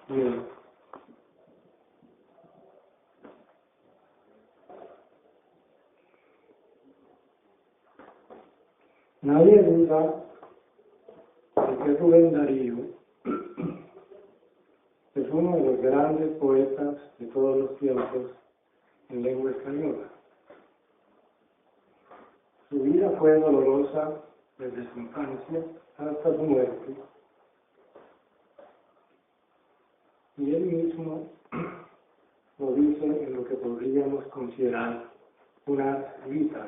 Bien. Nadie duda de que Rubén Darío es uno de los grandes poetas de todos los tiempos en lengua española. Su vida fue dolorosa desde su infancia hasta su muerte. Y él mismo lo dice en lo que podríamos considerar una vita.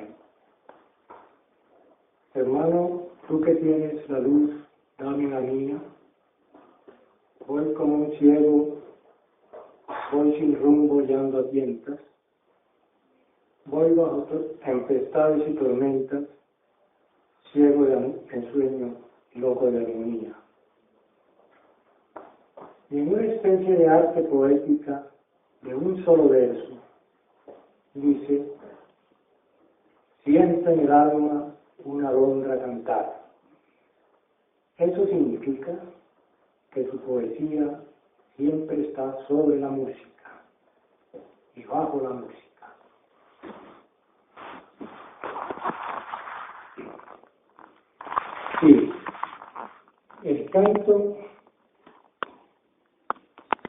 Hermano, tú que tienes la luz, dame la mía. Voy como un ciego, voy sin rumbo y ando a tientas. Voy bajo tempestades y tormentas, ciego de ensueño, loco de armonía. Y en una especie de arte poética, de un solo verso, dice: siento en el alma una alondra cantar. Eso significa que su poesía siempre está sobre la música y bajo la música. Sí, el canto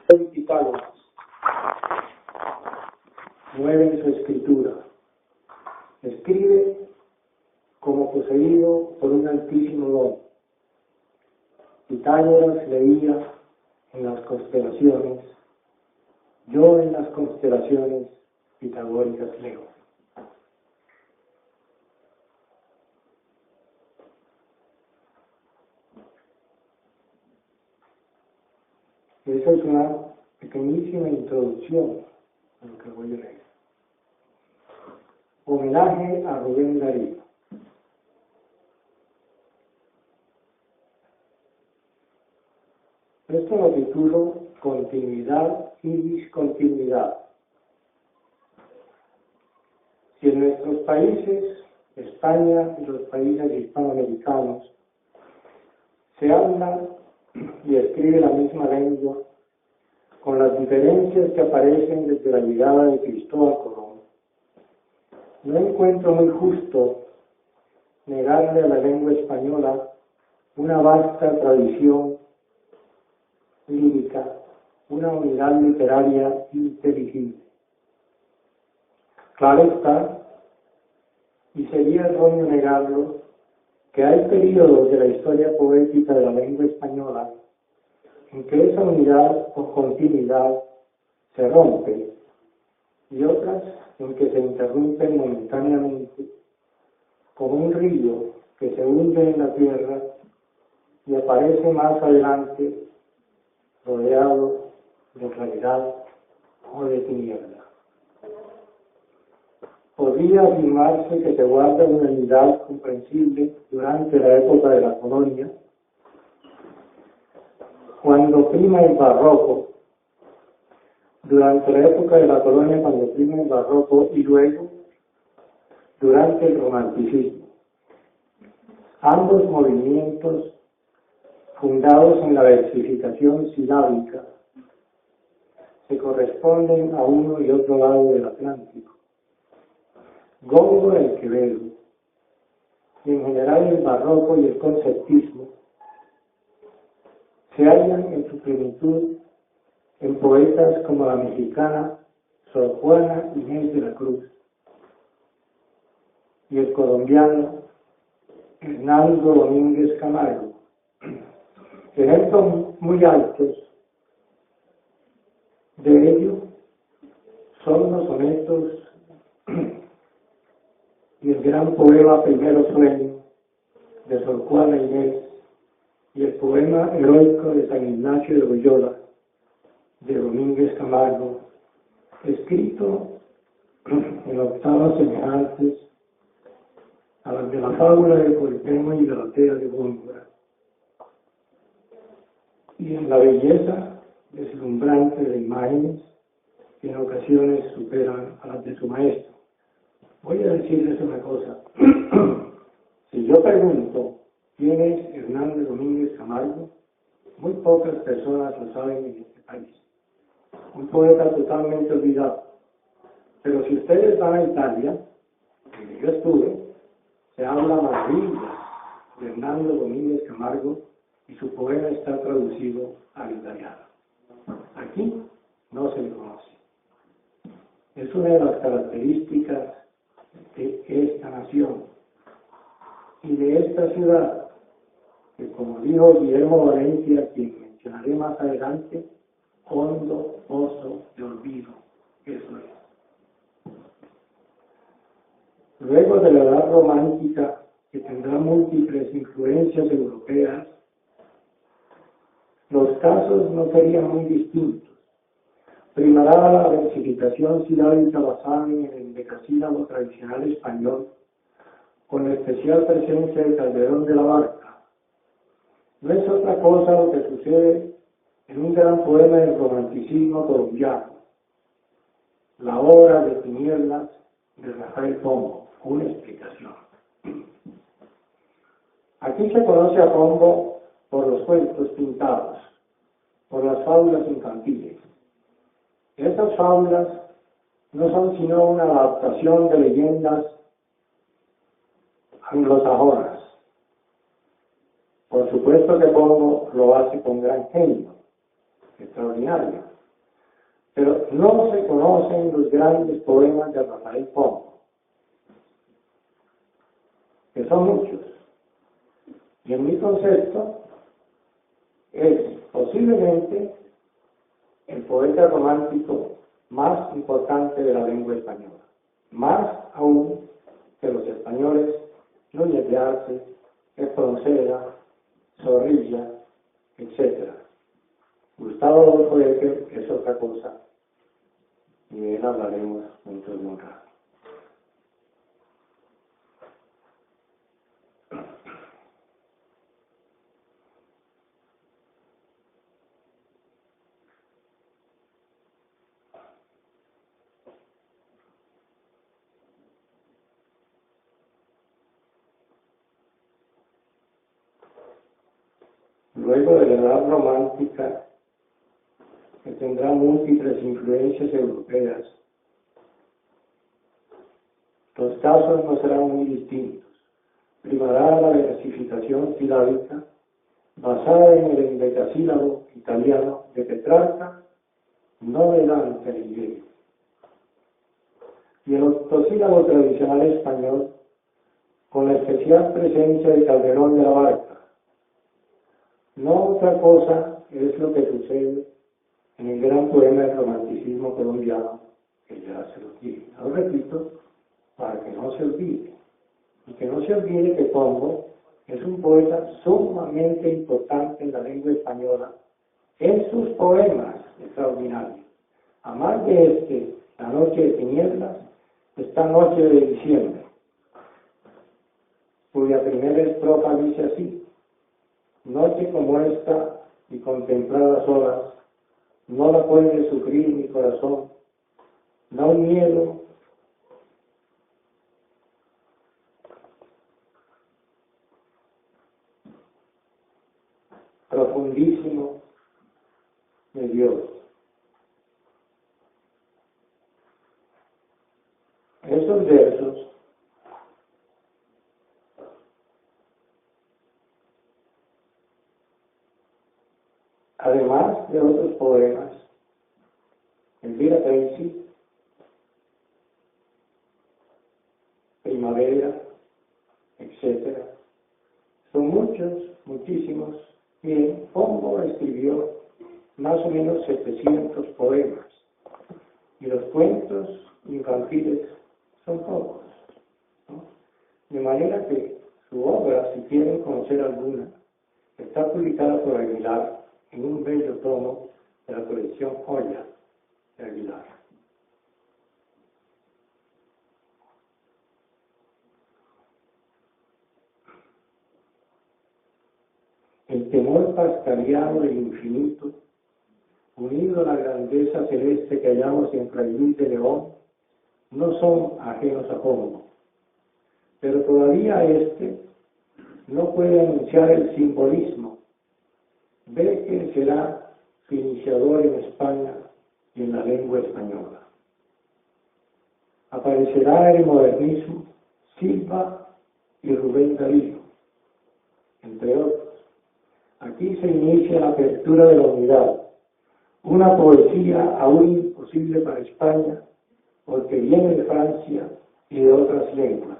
de Pitágoras mueve en su escritura. Escribe como poseído por un altísimo don. Pitágoras leía en las constelaciones, yo en las constelaciones pitagóricas leo. Esa es una pequeñísima introducción a lo que voy a leer. Homenaje a Rubén Darío. Esto lo titulo Continuidad y Discontinuidad. Si en nuestros países, España y los países hispanoamericanos, se habla y escribe la misma lengua, con las diferencias que aparecen desde la llegada de Cristóbal Colón, no encuentro muy justo negarle a la lengua española una vasta tradición lírica, una unidad literaria inteligible. Claro está, y sería erróneo negarlo, que hay periodos de la historia poética de la lengua española en que esa unidad o continuidad se rompe y otras en que se interrumpen momentáneamente, como un río que se hunde en la tierra y aparece más adelante rodeado de claridad o de tiniebla. Podría afirmarse que se guarda una unidad comprensible durante la época de la colonia, cuando prima el barroco, durante la época de la colonia cuando prima el barroco y luego durante el romanticismo. Ambos movimientos fundados en la versificación silábica se corresponden a uno y otro lado del Atlántico. Góngora y Quevedo, y en general el barroco y el conceptismo, se hallan en su plenitud en poetas como la mexicana Sor Juana Inés de la Cruz y el colombiano Hernando Domínguez Camargo. Ejemplos muy altos de ello son los sonetos y el gran poema Primero Sueño de Sor Juana Inés y el poema heroico de San Ignacio de Loyola de Domínguez Camargo, escrito en octavas semejantes a las de la fábula de Polifemo y Galatea de Góngora, y en la belleza deslumbrante de imágenes que en ocasiones superan a las de su maestro. Voy a decirles una cosa. Si yo pregunto quién es Hernando Domínguez Camargo, embargo, muy pocas personas lo saben en este país. Un poeta totalmente olvidado. Pero si ustedes van a Italia, donde yo estuve, se habla maravillas de Hernando Domínguez Camargo y su poema está traducido al italiano. Aquí no se le conoce. Es una de las características de esta nación y de esta ciudad, que como dijo Guillermo Valencia, quien mencionaré más adelante, hondo pozo de olvido, eso es. Luego de la edad romántica, que tendrá múltiples influencias europeas, los casos no serían muy distintos. Primará la versificación silábica basada en el endecasílabo tradicional español, con la especial presencia de Calderón de la Barca. No es otra cosa lo que sucede en un gran poema del romanticismo colombiano, La Hora de Tinieblas de Rafael Pombo. Una explicación. Aquí se conoce a Pombo por los cuentos pintados, por las fábulas infantiles. Estas fábulas no son sino una adaptación de leyendas anglosajonas. Por supuesto que Pombo lo hace con gran genio, extraordinario, pero no se conocen los grandes poemas de Rafael Pombo, que son muchos. Y en mi concepto es posiblemente el poeta romántico más importante de la lengua española, más aún que los españoles Núñez de Arce, Espronceda, Zorrilla, etc. Gustavo Adolfo Bécquer es otra cosa, y de él hablaremos dentro de un rato. Luego de la edad romántica, que tendrá múltiples influencias europeas, los casos no serán muy distintos. Primará la versificación silábica basada en el endecasílabo italiano de Petrarca, no de Dante Alighieri, y el octosílabo tradicional español, con la especial presencia de Calderón de la Barca. No otra cosa es lo que sucede en el gran poema del romanticismo colombiano, que ya se lo dije. Lo repito, para que no se olvide. Y que no se olvide que Pombo es un poeta sumamente importante en la lengua española en sus poemas extraordinarios. A más de La Noche de Tinieblas, esta noche de diciembre, cuya primera estrofa dice así: noche como esta y contempladas horas, no la puede sufrir mi corazón, da un miedo profundísimo de Dios. Esos versos además de otros poemas, Elvira Tracy, Primavera, etc. Son muchos, muchísimos. Miren, Pombo escribió más o menos 700 poemas y los cuentos infantiles son pocos, ¿no? De manera que su obra, si quieren conocer alguna, está publicada por Aguilar en un bello tomo de la colección Joya de Aguilar. El temor pascaliano del infinito, unido a la grandeza celeste que hallamos en Fray Luis de León, no son ajenos a Pombo, pero todavía no puede anunciar el simbolismo Becker será su iniciador en España y en la lengua española. Aparecerá el modernismo Silva y Rubén Darío, entre otros. Aquí se inicia la apertura de la unidad, una poesía aún imposible para España porque viene de Francia y de otras lenguas.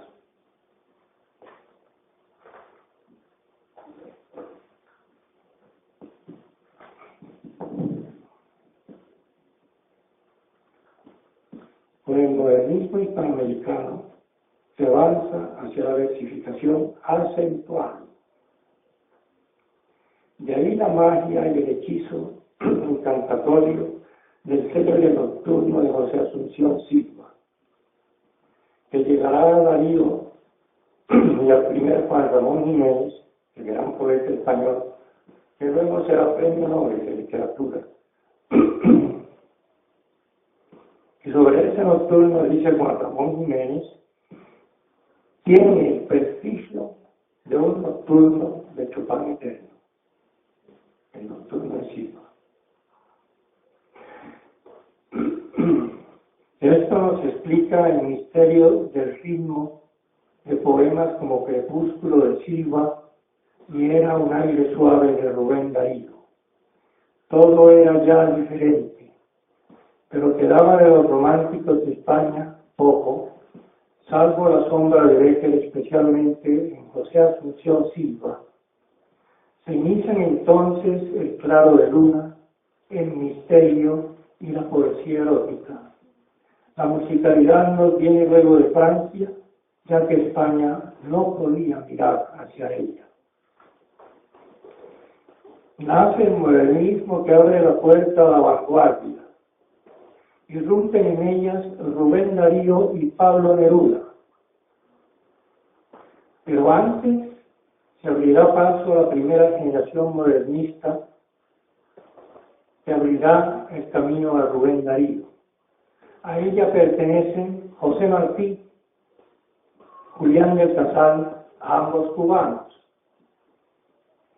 Con el modernismo hispanoamericano se avanza hacia la versificación acentual. De ahí la magia y el hechizo encantatorio del célebre nocturno de José Asunción Silva, que llegará a Darío y al primer Juan Ramón Jiménez, el gran poeta español, que luego será premio Nobel de literatura. Y sobre ese nocturno dice Juan Ramón Jiménez, tiene el prestigio de un nocturno de Chopin eterno, el nocturno de Silva. Esto nos explica el misterio del ritmo de poemas como Crepúsculo de Silva y Era un aire suave de Rubén Darío. Todo era ya diferente, pero quedaba de los románticos de España poco, salvo la sombra de Becker, especialmente en José Asunción Silva. Se inician entonces el claro de luna, el misterio y la poesía erótica. La musicalidad nos viene luego de Francia, ya que España no podía mirar hacia ella. Nace el modernismo que abre la puerta a la vanguardia. Irrumpen en ellas Rubén Darío y Pablo Neruda. Pero antes se abrirá paso a la primera generación modernista que abrirá el camino a Rubén Darío. A ella pertenecen José Martí, Julián del Casal, ambos cubanos,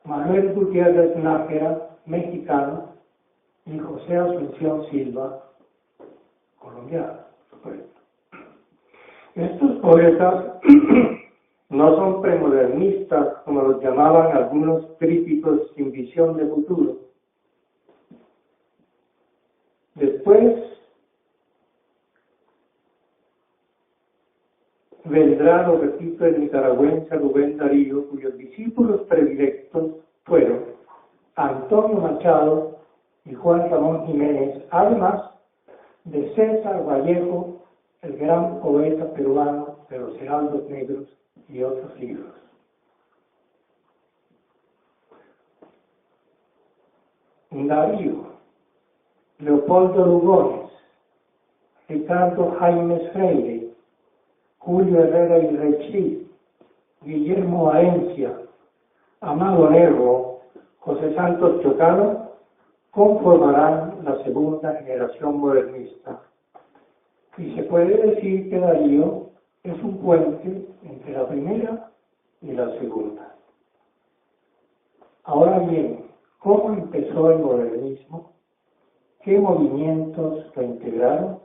Manuel Gutiérrez Nájera, mexicano, y José Asunción Silva, colombiano, por supuesto. Estos poetas no son premodernistas, como los llamaban algunos críticos sin visión de futuro. Después vendrá, lo repito, el nicaragüense Rubén Darío, cuyos discípulos predilectos fueron Antonio Machado y Juan Ramón Jiménez, además de César Vallejo, el gran poeta peruano de los Heraldos Negros y otros libros. Darío, Leopoldo Lugones, Ricardo Jaimes Freire, Julio Herrera y Rechí, Guillermo Valencia, Amado Nervo, José Santos Chocano, conformarán la segunda generación modernista. Y se puede decir que Darío es un puente entre la primera y la segunda. Ahora bien, ¿cómo empezó el modernismo? ¿Qué movimientos lo integraron?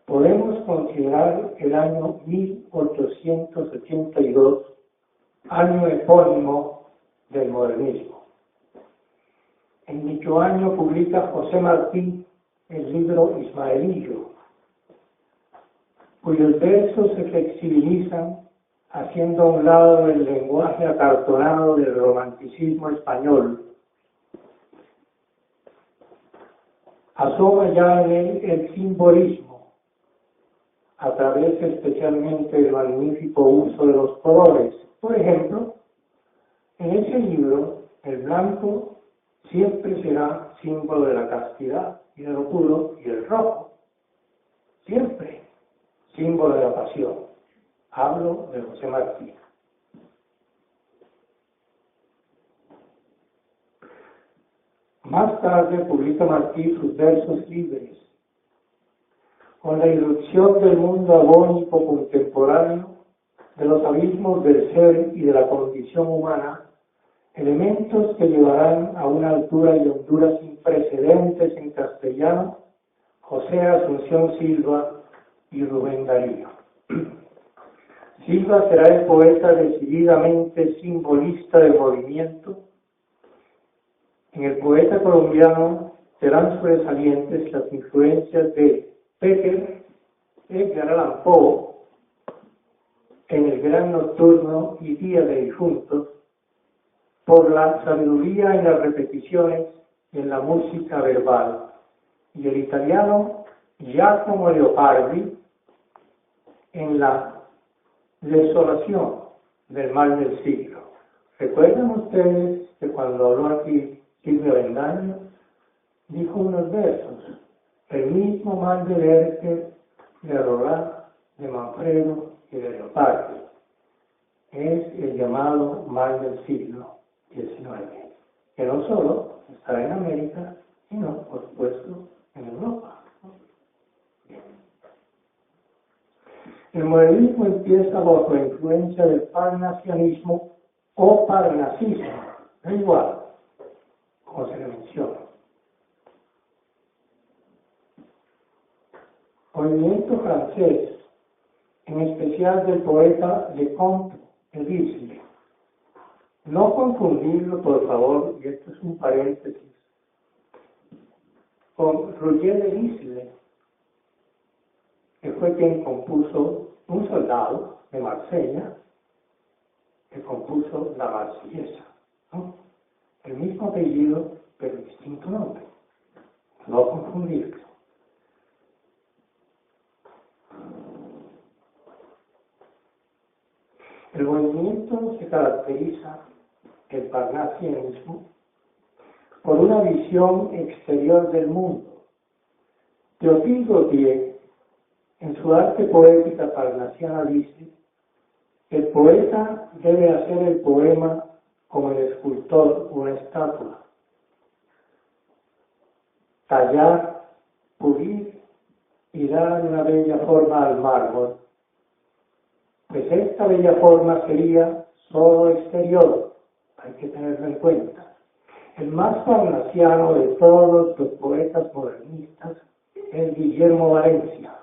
Podemos considerar el año 1882, año epónimo del modernismo. En dicho año publica José Martí el libro Ismaelillo, cuyos versos se flexibilizan haciendo a un lado el lenguaje acartonado del romanticismo español. Asoma ya en él el simbolismo, a través especialmente del magnífico uso de los colores. Por ejemplo, en ese libro, el blanco siempre será símbolo de la castidad y de lo puro, y el rojo, siempre símbolo de la pasión. Hablo de José Martí. Más tarde publica Martí sus versos libres. Con la irrupción del mundo agónico contemporáneo, de los abismos del ser y de la condición humana, elementos que llevarán a una altura y hondura sin precedentes en castellano José Asunción Silva y Rubén Darío. Silva será el poeta decididamente simbolista del movimiento. En el poeta colombiano serán sobresalientes las influencias de Peter, Edgar Allan Poe, en El Gran Nocturno y Día de Difuntos, por la sabiduría en las repeticiones y en la música verbal, y el italiano Giacomo Leopardi en la desolación del mal del siglo. ¿Recuerdan ustedes que cuando habló aquí Silvia Bendaño dijo unos versos? El mismo mal de Werther, de Roland, de Manfredo y de Leopardi es el llamado mal del siglo XIX, que no solo está en América, sino, por supuesto, en Europa. Bien. El modernismo empieza bajo la influencia del parnasianismo o parnasismo, da igual, como se le menciona. Movimiento francés, en especial del poeta Leconte de Lisle. No confundirlo, por favor, y esto es un paréntesis, con Roger de Lisle, que fue quien compuso, un soldado de Marsella, que compuso la Marsellesa, ¿no? El mismo apellido, pero distinto nombre. No confundirlo. El movimiento se caracteriza, el parnasianismo, por una visión exterior del mundo. Théophile Gautier, en su arte poética parnasiana, dice que el poeta debe hacer el poema como el escultor una estatua. Tallar, pulir y dar una bella forma al mármol. Pues esta bella forma sería solo exterior, hay que tenerlo en cuenta. El más parnasiano de todos los poetas modernistas es Guillermo Valencia,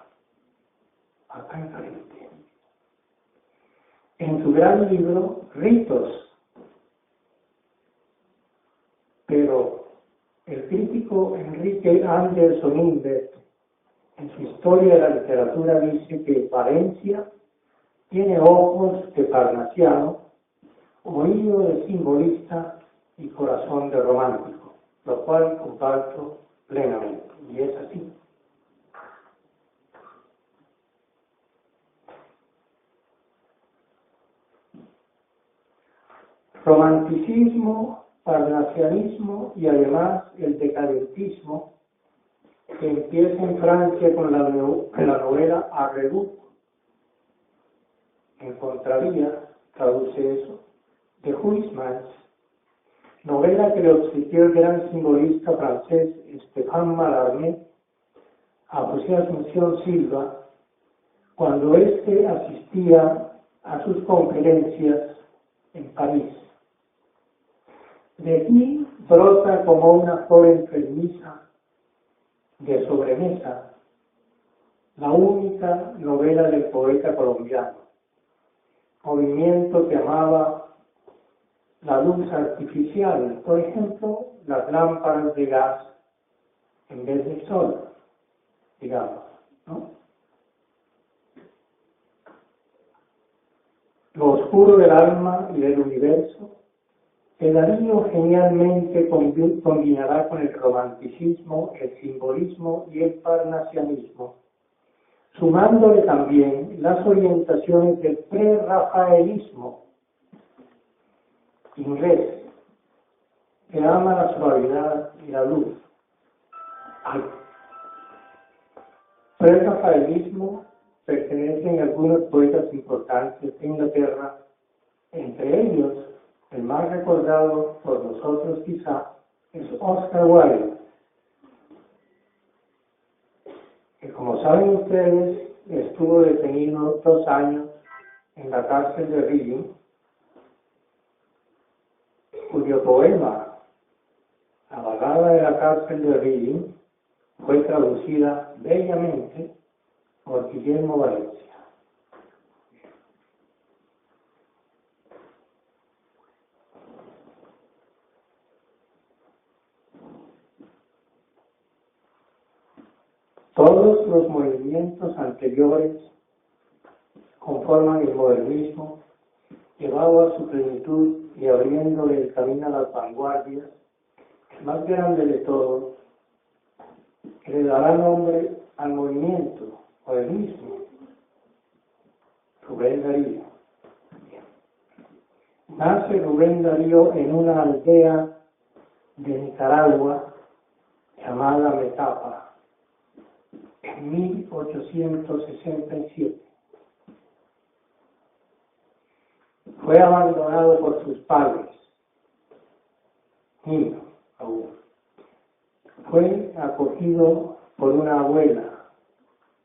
acá enfrente. En su gran libro, Ritos. Pero el crítico Enrique Anderson Imbert, en su Historia de la Literatura, dice que Valencia tiene ojos de parnasiano, oído de simbolista y corazón de romántico, lo cual comparto plenamente, y es así. Romanticismo, parnasianismo y además el decadentismo, que empieza en Francia con la novela Arredoux. En contravía, traduce eso, de Huysmans, novela que le obsequió el gran simbolista francés Stéphane Mallarmé a José Asunción Silva cuando éste asistía a sus conferencias en París. De aquí brota como una flor enfermiza de sobremesa la única novela del poeta colombiano, movimiento que amaba la luz artificial, por ejemplo, las lámparas de gas en vez del sol, digamos, ¿no? Lo oscuro del alma y del universo, que Darío genialmente combinará con el romanticismo, el simbolismo y el parnasianismo, sumándole también las orientaciones del prerrafaelismo inglés, que ama la suavidad y la luz. Al prerrafaelismo pertenecen algunos poetas importantes de Inglaterra, entre ellos, el más recordado por nosotros quizá, es Oscar Wilde, que como saben ustedes, estuvo detenido 2 años en la cárcel de Reading cuyo poema La vagada de la cárcel de Reading fue traducida bellamente por Guillermo Valencia. Todos los movimientos anteriores conforman el modernismo, llevado a su plenitud y abriéndole el camino a las vanguardias. El más grande de todos, que le dará nombre al movimiento modernismo, Rubén Darío. Nace Rubén Darío en una aldea de Nicaragua llamada Metapa en 1867. Fue abandonado por sus padres, niño aún. Fue acogido por una abuela,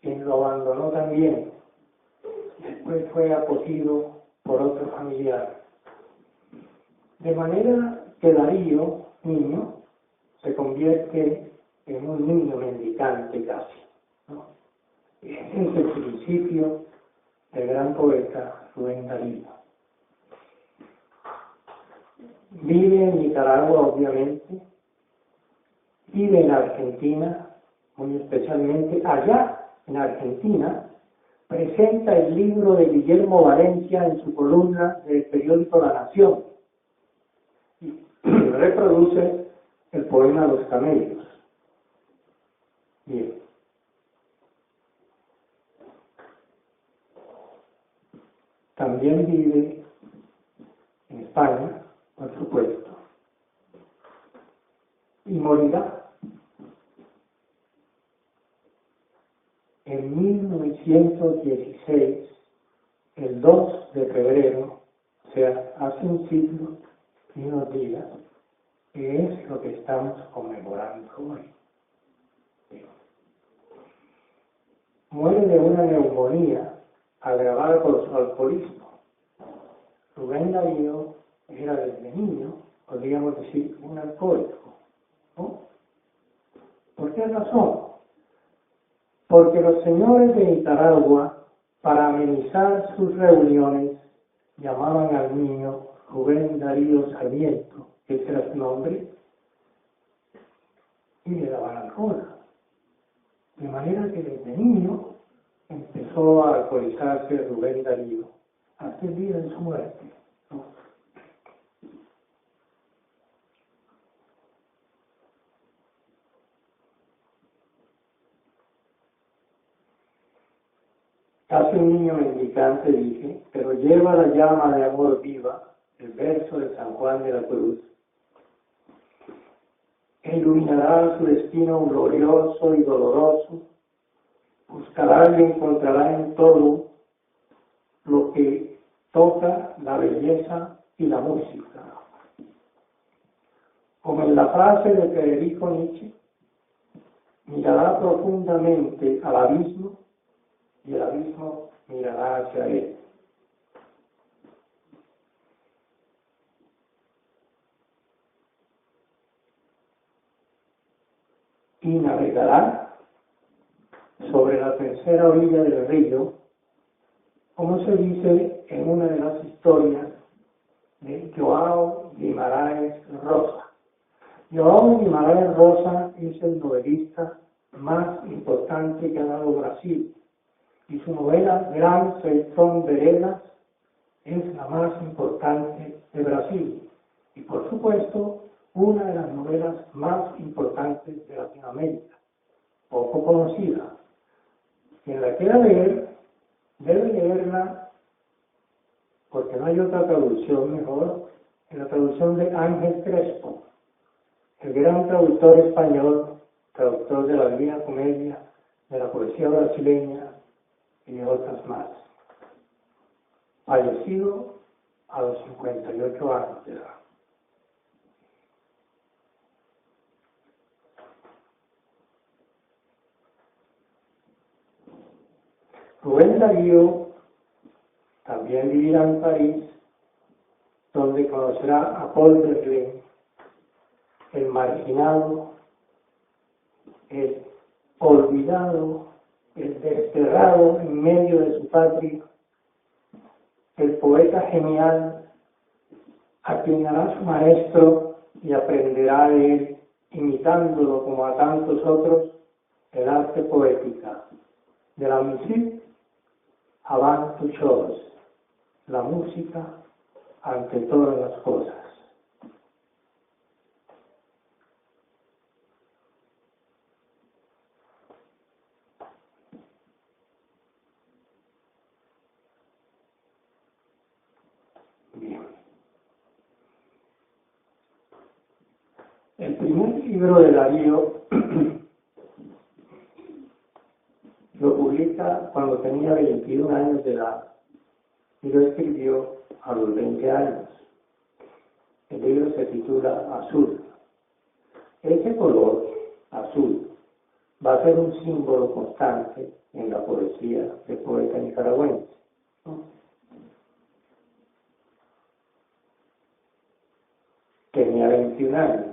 quien lo abandonó también. Después fue acogido por otro familiar. De manera que Darío, niño, se convierte en un niño mendicante casi, ¿no? Ese es el principio del gran poeta Rubén Darío. Vive en Nicaragua, obviamente, vive en Argentina, muy especialmente allá en Argentina, presenta el libro de Guillermo Valencia en su columna del periódico La Nación y reproduce el poema Los Camellos. Bien. También vive en España, por supuesto, y morirá en 1916, el 2 de febrero, o sea, hace un siglo y unos días, que es lo que estamos conmemorando hoy. Muere de una neumonía agravada por su alcoholismo. Rubén Darío era desde niño, podríamos decir, un alcohólico, ¿no? ¿Por qué razón? Porque los señores de Nicaragua, para amenizar sus reuniones, llamaban al niño Rubén Darío Sarmiento, que ese era su nombre, y le daban alcohol. De manera que desde niño empezó a alcoholizarse Rubén Darío hasta el día de su muerte, ¿no? Casi un niño mendicante, dije, pero lleva la llama de amor viva, el verso de San Juan de la Cruz, que iluminará su destino glorioso y doloroso, buscará y encontrará en todo lo que toca la belleza y la música. Como en la frase de Federico Nietzsche, mirará profundamente al abismo y el abismo mirará hacia él. Y navegará sobre la tercera orilla del río, como se dice en una de las historias de João Guimarães Rosa. João Guimarães Rosa es el novelista más importante que ha dado Brasil, y su novela Gran Sertón Veredas es la más importante de Brasil, y por supuesto una de las novelas más importantes de Latinoamérica, poco conocida. Quien la quiera leer, debe leerla, porque no hay otra traducción mejor que la traducción de Ángel Crespo, el gran traductor español, traductor de la Divina Comedia, de la poesía brasileña y de otras más. Fallecido a los 58 años de edad. Rubén Darío también vivirá en París, donde conocerá a Paul Verlaine, el marginado, el olvidado, el desterrado en medio de su patria, el poeta genial, a quien hará su maestro y aprenderá de él, imitándolo como a tantos otros, el arte poética, de la musique avant toute chose, la música ante todas las cosas. Bien. El primer libro de Darío lo publica cuando tenía 21 años de edad y lo escribió a los 20 años. El libro se titula Azul. Ese color, azul, va a ser un símbolo constante en la poesía del poeta nicaragüense, ¿no? Tenía 21 años.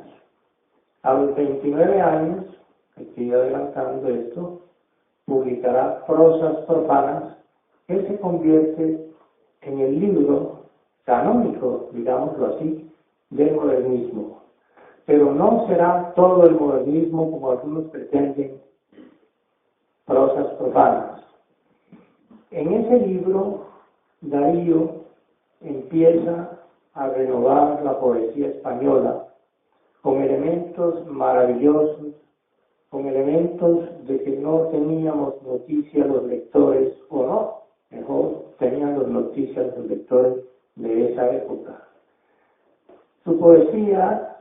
A los 29 años, estoy adelantando esto, publicará Prosas profanas, que se convierte en el libro canónico, digámoslo así, del modernismo. Pero no será todo el modernismo como algunos pretenden, Prosas profanas. En ese libro, Darío empieza a renovar la poesía española con elementos maravillosos, con elementos de que no teníamos noticia los lectores, o no, mejor tenían las noticias los lectores de esa época. Su poesía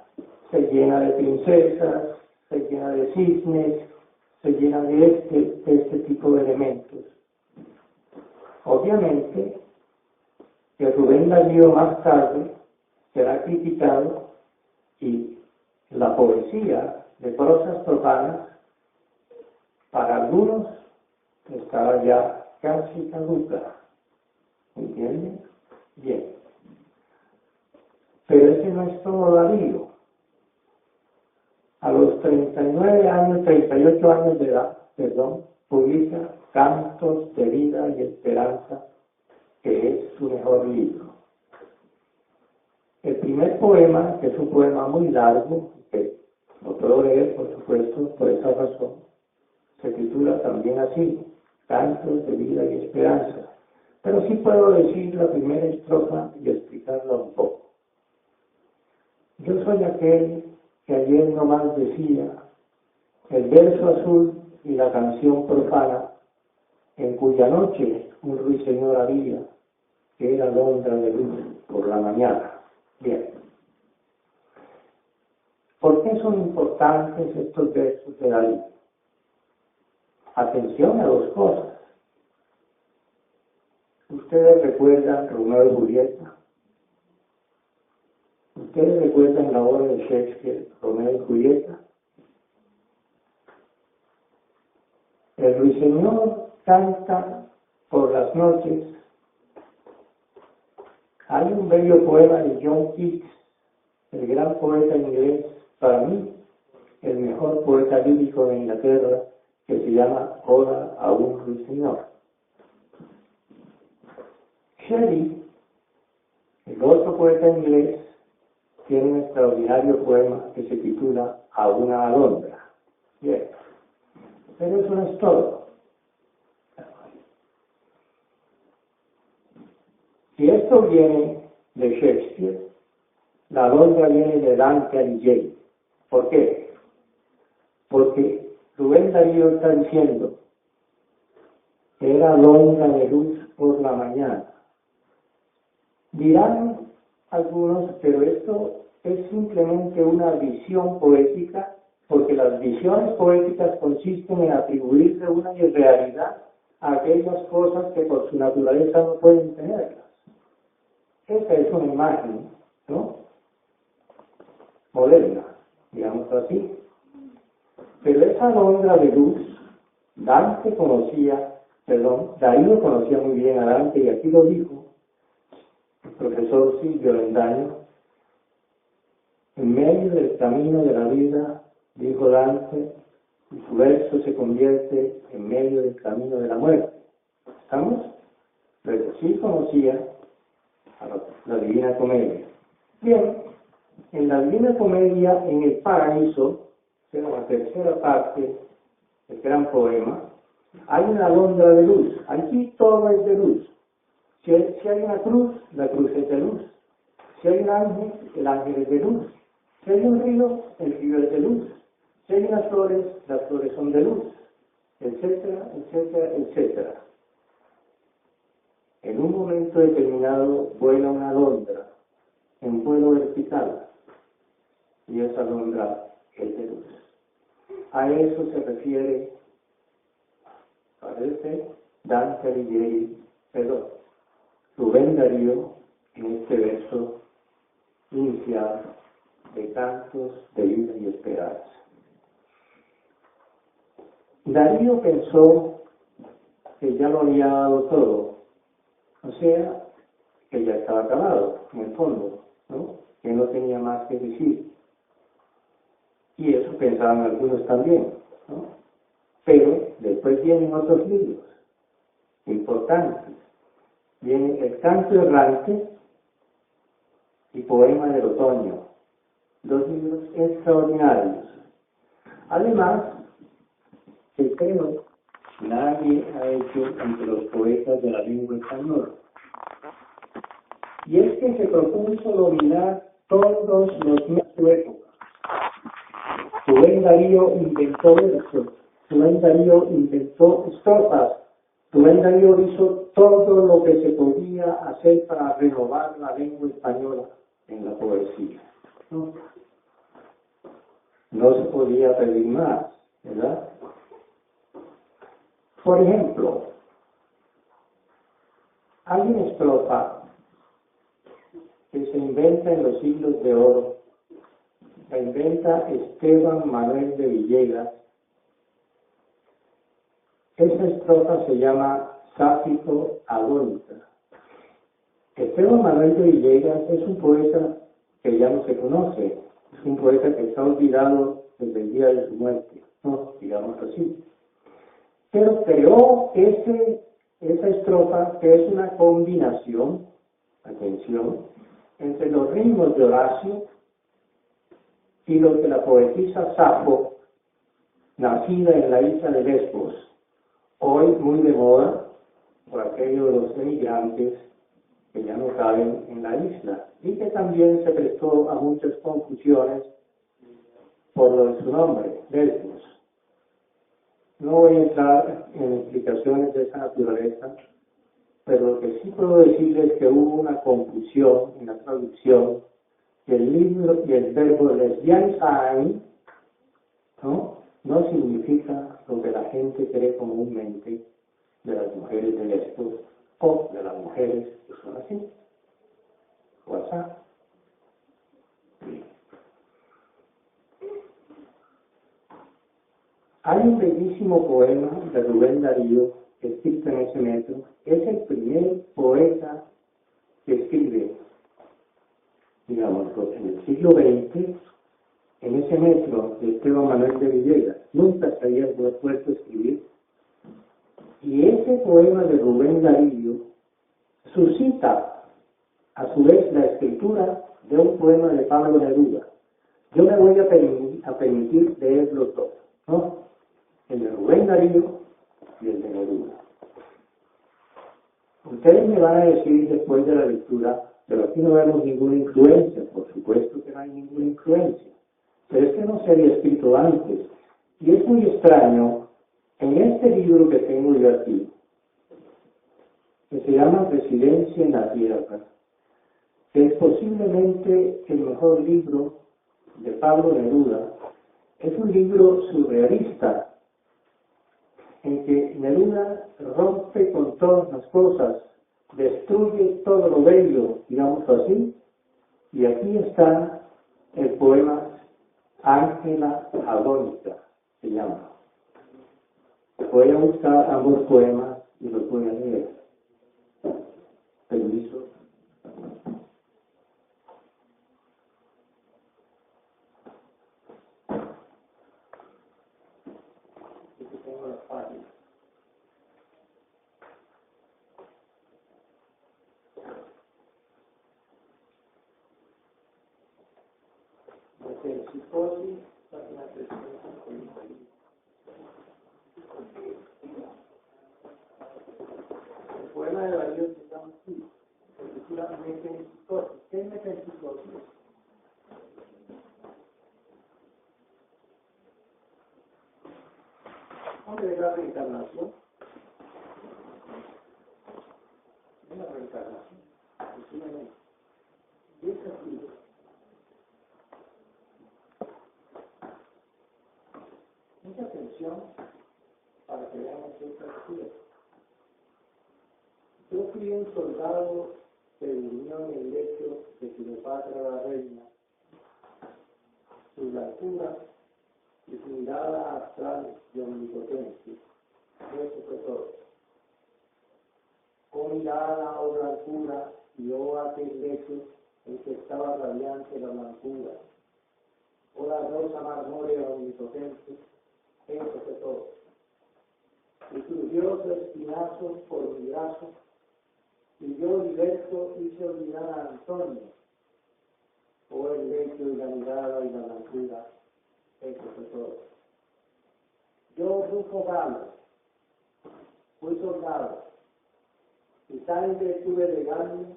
se llena de princesas, se llena de cisnes, se llena de este tipo de elementos. Obviamente, que Rubén Darío más tarde será criticado y la poesía de Prosas profanas, para algunos, estaba ya casi caduca. ¿Entienden? Bien. Pero ese no es todo Darío. A los 38 años de edad, publica Cantos de Vida y Esperanza, que es su mejor libro. El primer poema, que es un poema muy largo, que lo puedo leer, por supuesto, por esa razón, se titula también así, Cantos de Vida y Esperanza. Pero sí puedo decir la primera estrofa y explicarla un poco. Yo soy aquel que ayer nomás decía, el verso azul y la canción profana, en cuya noche un ruiseñor había, que era alondra de luz por la mañana. Bien. ¿Por qué son importantes estos versos de Dalí? Atención a dos cosas. ¿Ustedes recuerdan Romeo y Julieta? ¿Ustedes recuerdan la obra de Shakespeare, Romeo y Julieta? El ruiseñor canta por las noches. Hay un bello poema de John Keats, el gran poeta inglés, para mí, el mejor poeta lírico de Inglaterra, que se llama Oda a un ruiseñor. Shelley, el otro poeta inglés, tiene un extraordinario poema que se titula A una alondra. Bien. Pero eso no es todo. Si esto viene de Shakespeare, la alondra viene de Dante Alighieri. ¿Por qué? Porque Rubén Darío está diciendo que era alondra de luz por la mañana. Dirán algunos, pero esto es simplemente una visión poética, porque las visiones poéticas consisten en atribuirse una irrealidad a aquellas cosas que por su naturaleza no pueden tenerlas. Esa es una imagen, ¿no?, moderna, digamos así. Pero esa alondra de luz, Darío conocía muy bien a Dante, y aquí lo dijo, profesor Silvio Avendaño, en medio del camino de la vida, dijo Dante, y su verso se convierte en medio del camino de la muerte. ¿Estamos? Pero sí conocía a la Divina Comedia. Bien, en la Divina Comedia, en el paraíso, en la tercera parte del gran poema, hay una alondra de luz. Aquí todo es de luz. Si hay una cruz, la cruz es de luz. Si hay un ángel, el ángel es de luz. Si hay un río, el río es de luz. Si hay unas flores, las flores son de luz, etcétera, etcétera, etcétera. En un momento determinado vuela una alondra en vuelo vertical y esa alondra es de luz. A eso se refiere, parece, Dante Alighieri, perdón, Rubén Darío en este verso inicial de Cantos de Vida y Esperanza. Darío pensó que ya lo había dado todo, o sea, que ya estaba acabado, en el fondo, ¿no? Que no tenía más que decir. Y eso pensaban algunos también, ¿no? Pero después vienen otros libros importantes. Viene El Canto Errante y Poema del Otoño, dos libros extraordinarios. Además, que creo nadie ha hecho entre los poetas de la lengua española. Y es que se propuso dominar todos los medios de su época. Rubén Darío inventó versos, Rubén Darío inventó estrofas, Rubén Darío hizo todo lo que se podía hacer para renovar la lengua española en la poesía. No se podía pedir más, ¿verdad? Por ejemplo, hay una estrofa que se inventa en los siglos de oro, la inventa Esteban Manuel de Villegas. Esta estrofa se llama Sáfico Agónica. Esteban Manuel de Villegas es un poeta que ya no se conoce, es un poeta que está olvidado desde el día de su muerte, ¿no? Digamos así. Pero creó esa estrofa que es una combinación, atención, entre los ritmos de Horacio y los de la poetisa Safo, nacida en la isla de Lesbos, hoy muy de moda por aquello de los emigrantes que ya no caben en la isla y que también se prestó a muchas confusiones por lo de su nombre, Lesbos. No voy a entrar en explicaciones de esa naturaleza, pero lo que sí puedo decirles es que hubo una confusión en la traducción y el libro y el verbo lesbianizar, no significa lo que la gente cree comúnmente de las mujeres de Lesbos o de las mujeres que son así, WhatsApp. Hay un bellísimo poema de Rubén Darío escrito en ese metro. Es el primer poeta que escribe, digamos, en el siglo XX, en ese metro de Esteban Manuel de Villegas. Nunca se había puesto a escribir. Y ese poema de Rubén Darío suscita, a su vez, la escritura de un poema de Pablo Neruda. Yo me voy a permitir leer los dos, ¿no? El de Rubén Darío y el de Neruda. Ustedes me van a decir después de la lectura, pero aquí no vemos ninguna influencia, por supuesto que no hay ninguna influencia, pero es que no se había escrito antes. Y es muy extraño, en este libro que tengo yo aquí, que se llama Residencia en la Tierra, que es posiblemente el mejor libro de Pablo Neruda, es un libro surrealista, en que Neruda rompe con todas las cosas, destruye todo lo bello, digamos así, y aquí está el poema Ángela Agónica, se llama. Voy a buscar ambos poemas y los voy a leer. Permiso. Scorsese, página 351. El poema de Darío se llama así, se titula Metempsicosis. ¿Qué es metempsicosis? ¿Dónde es la reencarnación? Es la reencarnación, posiblemente. Y es así. Mucha atención para que veamos esta actividad. Yo fui un soldado que durmió en el lecho de Cleopatra la reina. Su blancura y su mirada astral y omnipotencia. Eso fue todo. Oh mirada, oh blancura, y oh aquel lecho en que estaba radiante la blancura. Oh la rosa marmórea omnipotente. Eso fue todo. Y surgió su espinazo por mi brazo, y yo liberto hice olvidar a Antonio. Oh el lecho y la mirada y la blancura. Eso fue todo. Yo, Rufo Galo, fui soldado, y sangre tuve de gano,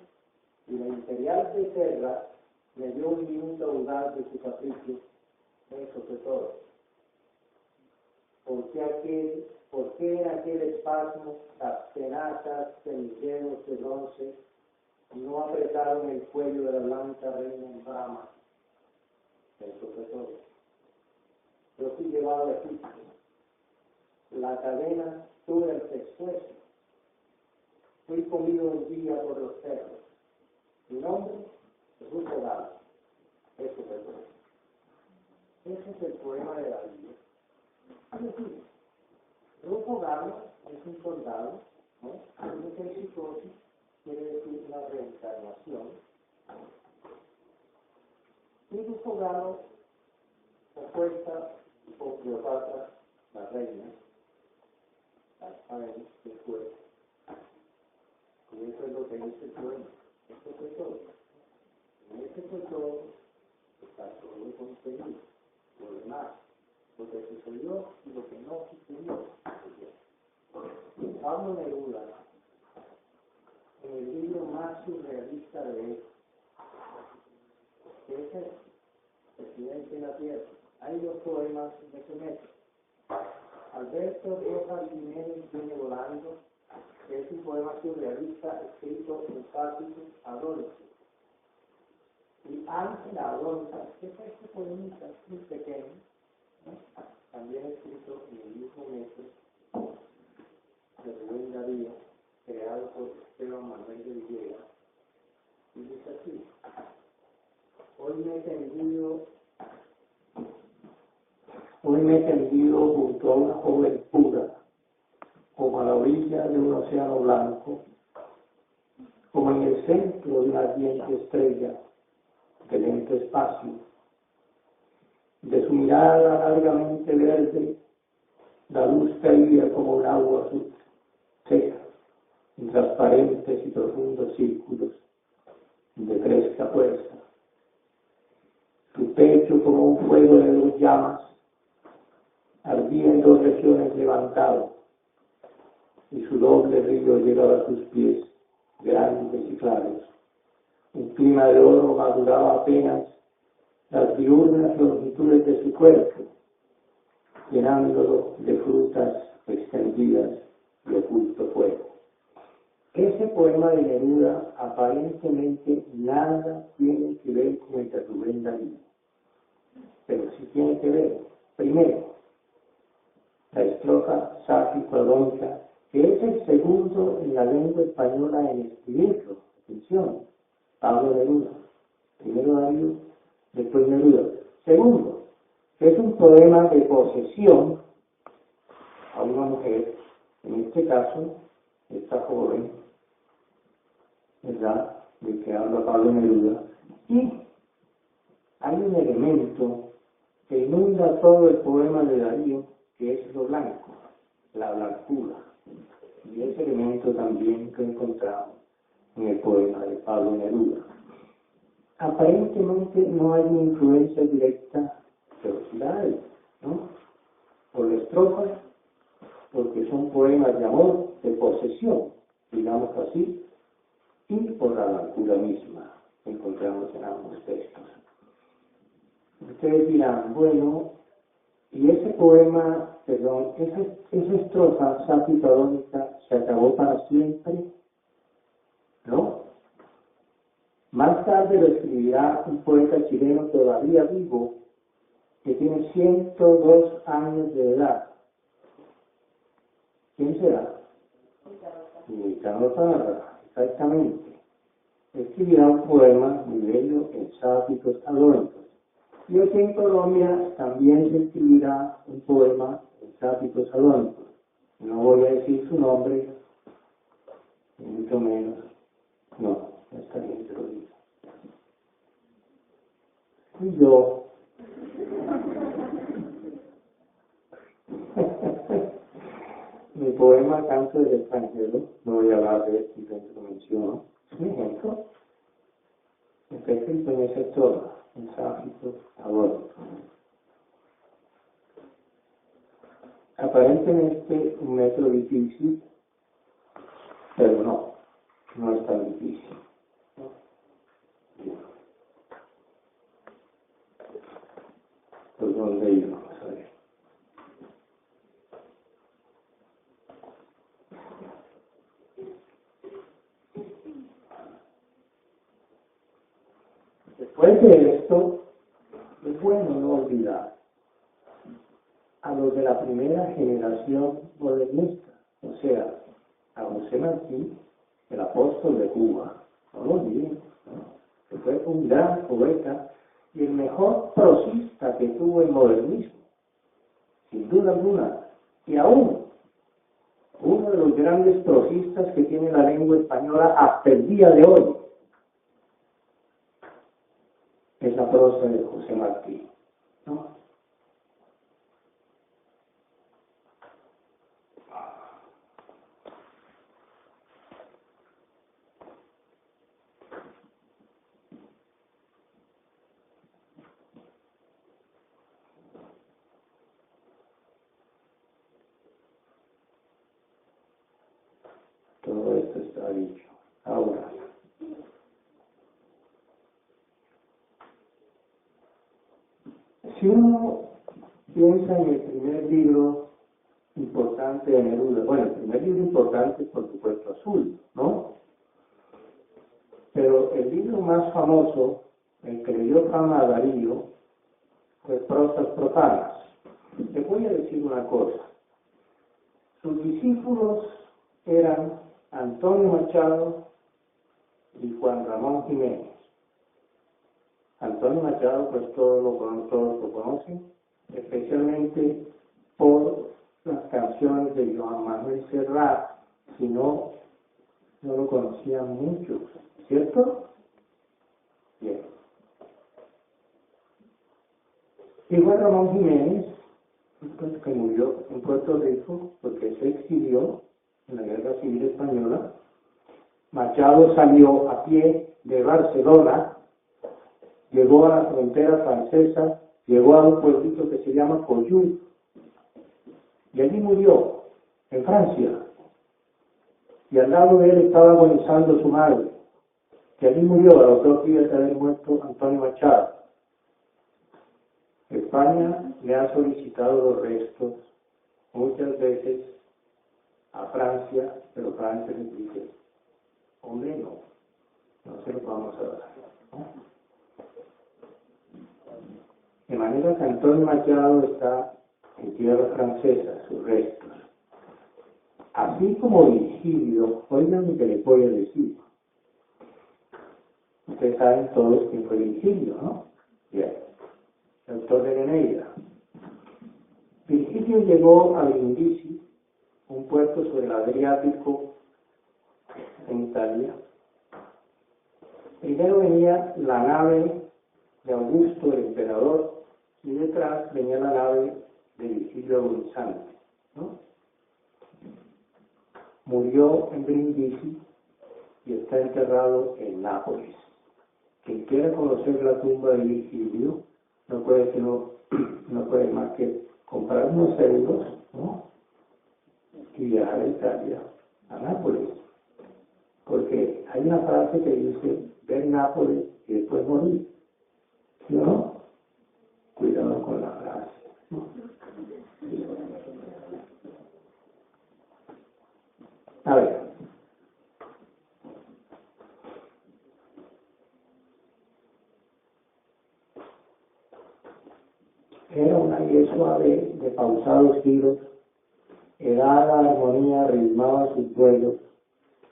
y la imperial becerra me dio un minuto audaz de su capricho. Eso fue todo. ¿Por qué en aquel espasmo las tenazas de mis dedos de bronce no apretaron el cuello de la blanca reina en Brahma? Eso fue todo. Yo fui llevado a Egipto. La cadena tuve el pescuezo. Fui comido un día por los perros. Mi nombre es Rufo Galo. Eso fue todo. Ese es el poema de Darío. Es decir, Rufo Galo es un soldado, ¿no? Metempsicosis quiere decir la reencarnación. Y Rufo Galo se acuesta con Cleopatra, la reina, sabemos que fue. Y eso es lo que dice el poema. Esto fue todo. En este fue todo, está todo contenido. Lo demás, lo que sucedió y lo que no sucedió. Pablo Neruda, en el libro más surrealista de él, que es el Presidente de la Tierra, hay dos poemas de ese método. Alberto Rojas Jiménez viene volando, que es un poema surrealista escrito en Tácito Adolfo. Y Ángela Adolfo, que es este poemita muy pequeño, ¿no? También escrito en el mismo método de Rubén Darío, creado por Esteban Manuel de Villegas, y dice así: hoy me he tendido junto a una joven pura, como a la orilla de un océano blanco, como en el centro de una ardiente estrella de lento espacio. De su mirada largamente verde, la luz caía como un agua azul, seca, en transparentes y profundos círculos de fresca fuerza. Su pecho, como un fuego de dos llamas, ardía en dos regiones levantadas, y su doble río llegaba a sus pies, grandes y claros. Un clima de oro maduraba apenas las diurnas longitudes de su cuerpo, llenándolo de frutas extendidas y oculto fuego. Ese poema de Neruda aparentemente nada tiene que ver con el de Rubén Darío, pero sí tiene que ver, primero, la estrofa sáfico-alonsa, que es el segundo en la lengua española en escribirlo. Atención, Pablo Neruda. Primero Darío, después Neruda. Segundo, que es un poema de posesión a una mujer, en este caso, esta joven, ¿verdad?, de que habla Pablo Neruda. Y hay un elemento que inunda todo el poema de Darío, que es lo blanco, la blancura. Y ese elemento también que encontramos en el poema de Pablo Neruda. Aparentemente no hay una influencia directa velocidades, ¿no? Por la estrofa, porque son poemas de amor, de posesión, digamos así, y por la blancura misma que encontramos en ambos textos. Ustedes dirán, bueno, y ese poema, perdón, esa estrofa sáfico-adónica se acabó para siempre, ¿no? Más tarde lo escribirá un poeta chileno todavía vivo, que tiene 102 años de edad. ¿Quién será? Carlos Parra, exactamente. Escribirá un poema muy bello en sáficos adónicos. Y aquí en Colombia también se escribirá un poema en sáficos adónicos. No voy a decir su nombre, ni mucho menos. No, no está bien que lo diga. Y yo, mi poema Canto del extranjero, no voy a hablar de esto, simplemente lo menciono, es un ejemplo. Está escrito en esa estrofa, en sáfico adónico. Aparentemente un método difícil, pero no es tan difícil. ¿Por dónde íbamos? A ver. Después de esto, es bueno no olvidar a los de la primera generación modernista, o sea, a José Martí, el apóstol de Cuba, no lo olviden, ¿no? Que fue un gran poeta y el mejor prosista que tuvo el modernismo, sin duda alguna, y aún uno de los grandes prosistas que tiene la lengua española hasta el día de hoy es la prosa de José Martí, ¿no? Todo esto está dicho. Ahora, si uno piensa en el primer libro importante de Neruda, bueno, el primer libro importante es por supuesto Azul, ¿no? Pero el libro más famoso, el que le dio fama a Darío, fue Prosas Profanas. Le voy a decir una cosa. Sus discípulos eran Antonio Machado y Juan Ramón Jiménez. Antonio Machado, pues todos lo conocen, especialmente por las canciones de Joan Manuel Serrat, si no lo conocían muchos, ¿cierto? Bien. Y Juan Ramón Jiménez, pues, que murió en Puerto Rico porque se exilió en la Guerra Civil Española. Machado salió a pie de Barcelona, llegó a la frontera francesa, llegó a un pueblito que se llama Coyú, y allí murió, en Francia. Y al lado de él estaba agonizando su madre, que allí murió a los 2 días de haber muerto Antonio Machado. España le ha solicitado los restos muchas veces a Francia, pero Francia les dice, hombre, no se los vamos a dar, ¿no? De manera que Antonio Machado está en tierra francesa, sus restos. Así como Virgilio, oigan lo que les voy a decir. Ustedes saben todos quién fue Virgilio, ¿no? Bien. El autor de Neneida. Virgilio llegó a Brindisi, un puerto sobre el Adriático en Italia. Primero venía la nave de Augusto, el emperador, y detrás venía la nave de Virgilio agonizante, ¿no? Murió en Brindisi y está enterrado en Nápoles. Quien quiera conocer la tumba de Virgilio no puede creo que no puede más que comprar unos euros, ¿no? Y viajar a Italia, a Nápoles. Porque hay una frase que dice, ver Nápoles y después morir. ¿Sí o no? Cuidado con la frase. A ver. Era un aire suave de pausados giros, helada armonía ritmaba sus vuelos,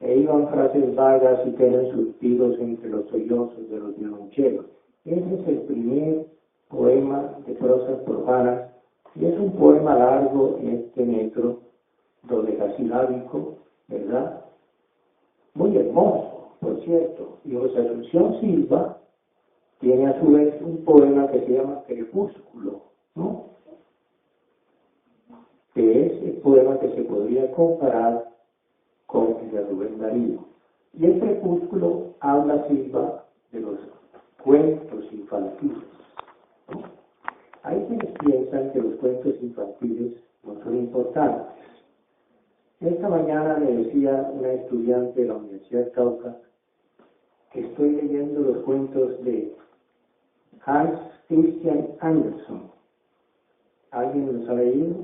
e iban frases vagas y tenues suspiros entre los sollozos de los violonchelos. Ese es el primer poema de prosas profanas, y es un poema largo en este metro, dodecasilábico, ¿verdad? Muy hermoso, por cierto. Y José Asunción Silva tiene a su vez un poema que se llama Crepúsculo, ¿no? Que es el poema que se podría comparar con el de Rubén Darío. Y el Crepúsculo habla Silva de los cuentos infantiles, ¿no? Hay quienes piensan que los cuentos infantiles no son importantes. Esta mañana me decía una estudiante de la Universidad de Cauca que estoy leyendo los cuentos de Hans Christian Andersen. ¿Alguien los ha leído?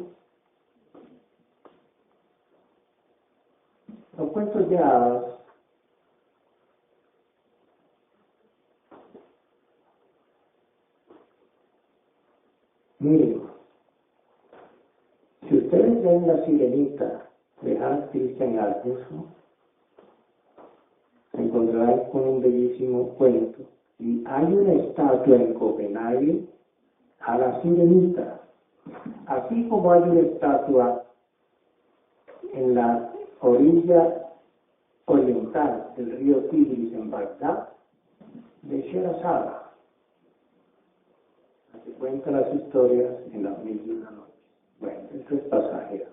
Los cuentos de hadas miren, si ustedes ven La Sirenita de Hans Christian Andersen, se encontrarán con un bellísimo cuento. Y hay una estatua en Copenhague a la Sirenita, así como hay una estatua en la orilla oriental del río Tigris en Bagdad de Sherazade, que cuenta las historias en las mil y una noches. Bueno, eso es pasajero.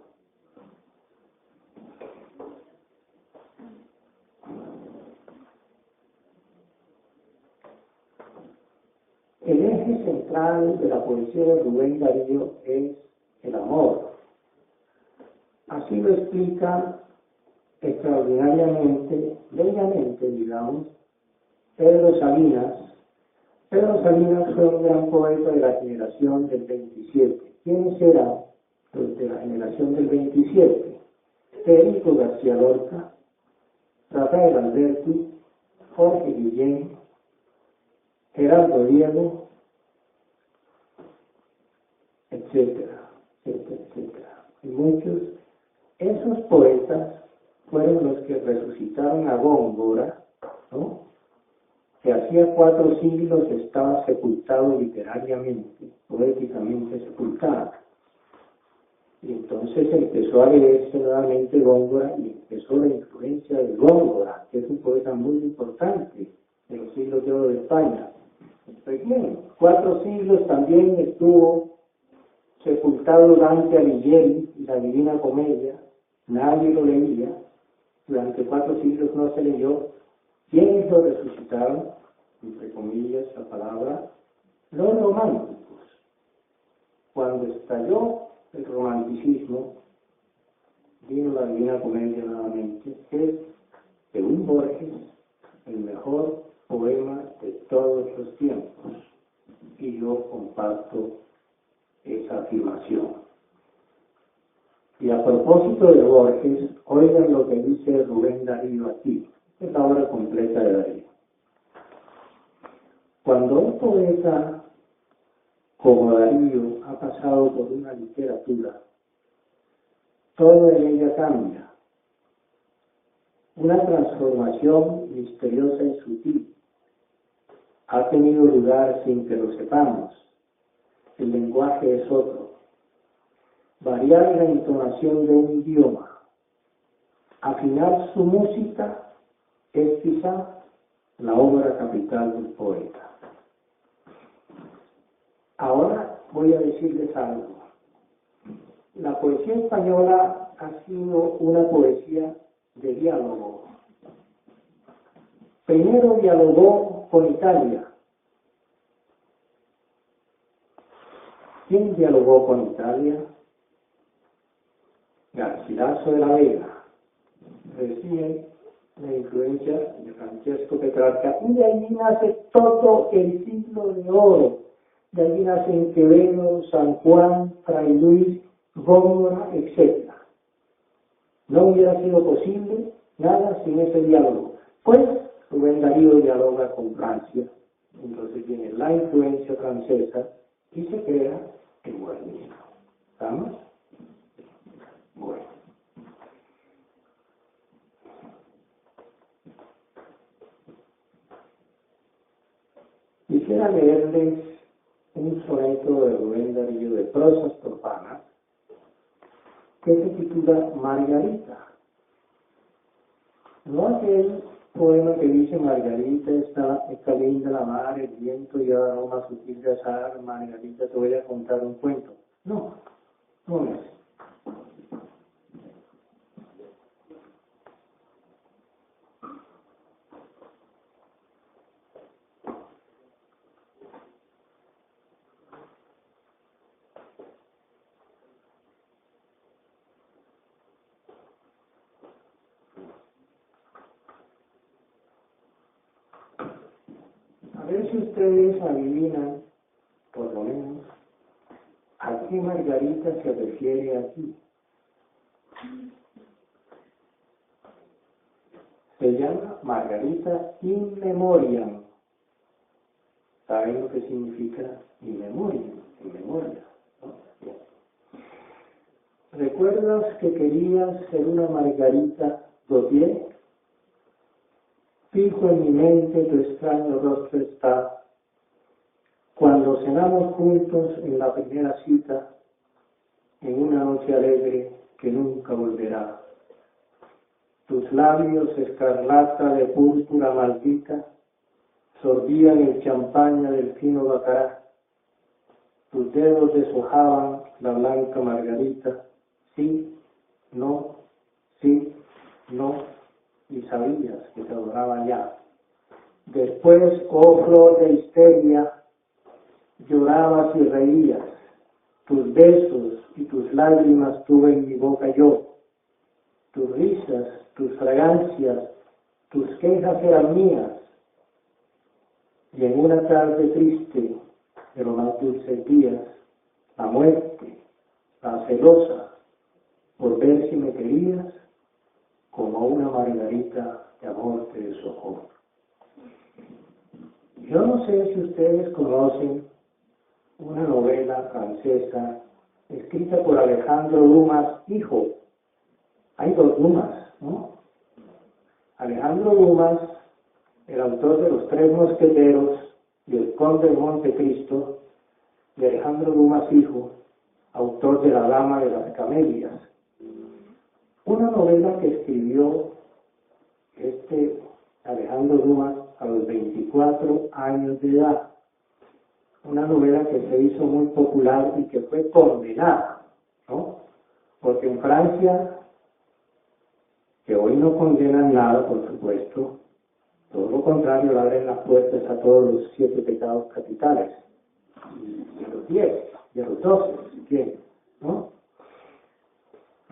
El eje central de la poesía de Rubén Darío es el amor. Así lo explica extraordinariamente, bellamente, digamos, Pedro Salinas. Pedro Salinas fue un gran poeta de la generación del 27. ¿Quiénes eran los de la generación del 27? Federico García Lorca, Rafael Alberti, Jorge Guillén, Gerardo Diego, etcétera, etcétera, etcétera. Y muchos, esos poetas fueron los que resucitaron a Góngora, ¿no? Que hacía 4 siglos estaba sepultado literariamente, poéticamente sepultado. Y entonces empezó a leerse nuevamente Góngora y empezó la influencia de Góngora, que es un poeta muy importante de los siglos de oro de España. Pues bien, 4 siglos también estuvo sepultado Dante Alighieri y la Divina Comedia, nadie lo leía, durante 4 siglos no se leyó. ¿Quiénes lo resucitaron? Entre comillas la palabra, los románticos. Cuando estalló el romanticismo, vino la Divina Comedia nuevamente, que es de un Borges, el mejor poema de todos los tiempos, y yo comparto esa afirmación. Y a propósito de Borges, oigan lo que dice Rubén Darío aquí, es la obra completa de Darío. Cuando un poeta como Darío ha pasado por una literatura, todo en ella cambia. Una transformación misteriosa y sutil ha tenido lugar sin que lo sepamos. El lenguaje es otro. Variar la entonación de un idioma, afinar su música, es quizá la obra capital del poeta. Ahora voy a decirles algo. La poesía española ha sido una poesía de diálogo. Primero dialogó con Italia, ¿Quién dialogó con Italia? Garcilaso de la Vega. Recibe la influencia de Francesco Petrarca, y de allí nace todo el siglo de oro. De allí nacen Quevedo, San Juan, Fray Luis, Góngora, etc. No hubiera sido posible nada sin ese diálogo. Pues Rubén Darío dialoga con Francia, entonces viene la influencia francesa y se crea el modernismo. ¿Estamos? Bueno. Quisiera leerles un soneto de Rubén Darío de prosas profanas que se titula Margarita. No aquel poema que dice Margarita está linda la mar, el viento y aroma sutil de azahar, Margarita te voy a contar un cuento. No, no es. A ver si ustedes adivinan, por lo menos, a qué Margarita se refiere aquí. Se llama Margarita in memoriam. ¿Saben lo que significa in memoriam? En memoria, ¿no? Bien. ¿Recuerdas que querías ser una Margarita Gautier? Fijo en mi mente tu extraño rostro está. Cuando cenamos juntos en la primera cita, en una noche alegre que nunca volverá. Tus labios escarlata de púrpura maldita sorbían el champaña del fino bacará. Tus dedos deshojaban la blanca margarita. Sí, no, y sabías que te adoraba ya. Después, oh flor de histeria, llorabas y reías. Tus besos y tus lágrimas tuve en mi boca yo. Tus risas, tus fragancias, tus quejas eran mías. Y en una tarde triste de los más dulces días, la muerte, la celosa, por ver si me querías, como una margarita de amor te deshojó. Yo no sé si ustedes conocen una novela francesa escrita por Alejandro Dumas, hijo. Hay dos Dumas, ¿no? Alejandro Dumas, el autor de Los Tres Mosqueteros y El Conde de Montecristo, y Alejandro Dumas, hijo, autor de La Dama de las Camelias. Una novela que escribió Alejandro Dumas a los 24 años de edad. Una novela que se hizo muy popular y que fue condenada, ¿no? Porque en Francia, que hoy no condenan nada, por supuesto, todo lo contrario, le abren las puertas a todos los 7 pecados capitales, y a los 10, y a los 12, si quieren, ¿no?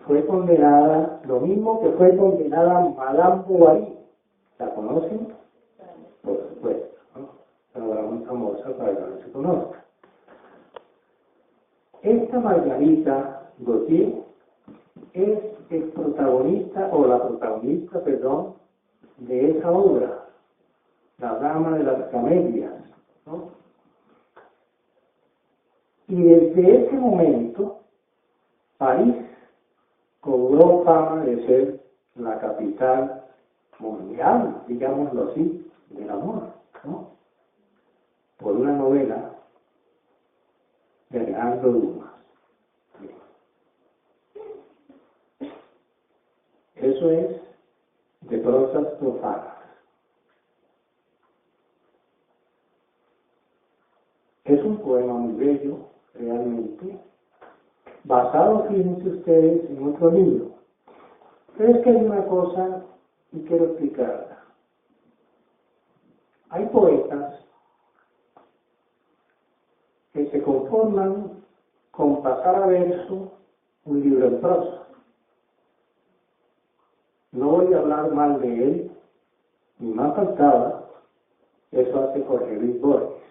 Fue condenada, lo mismo que fue condenada Madame Bovary. ¿La conocen? Por supuesto, ¿no? Una obra muy famosa para que no se conozca. Esta Margarita Gautier es el protagonista, o la protagonista, perdón, de esa obra, La Dama de las Camelias, ¿no? Y desde ese momento, París cobró fama de ser la capital mundial, digámoslo así, del amor, ¿no? Por una novela de Alejandro Dumas. Eso es de prosas profanas. Es un poema muy bello, realmente, basado, fíjense ustedes, en otro libro. Pero es que hay una cosa y quiero explicarla. Hay poetas que se conforman con pasar a verso un libro en prosa. No voy a hablar mal de él, ni más faltaba, eso hace Jorge Luis Borges.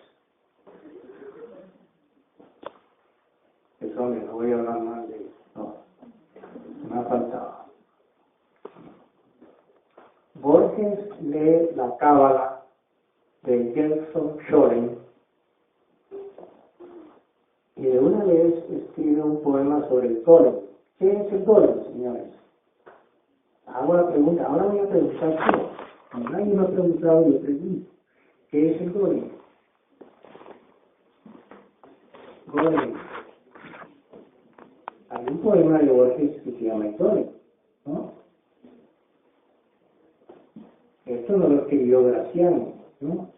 Eso no voy a hablar mal de él, no, más faltaba. Borges lee la Cábala de Gershom Scholem y de una vez escribe un poema sobre el golem. ¿Qué es el golem, señores? Hago la pregunta, ahora voy a preguntar yo. Nadie me ha preguntado, yo pregunto. ¿Qué es el golem? Golem. Hay un poema de Borges que se llama El golem, ¿no? Esto no lo escribió Graciano, ¿no?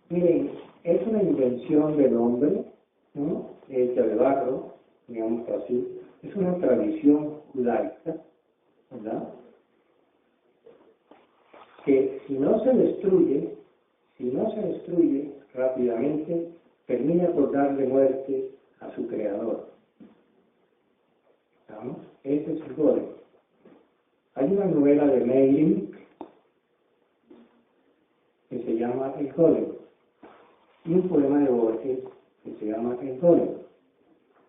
Miren, es una invención del hombre, ¿no? Hecha de barro, digamos así. Es una tradición judaica, ¿verdad? Que si no se destruye rápidamente, termina por darle muerte a su creador. ¿Estamos? Ese es el golem. Hay una novela de Meilink que se llama El golem y un poema de Borges que se llama El golem.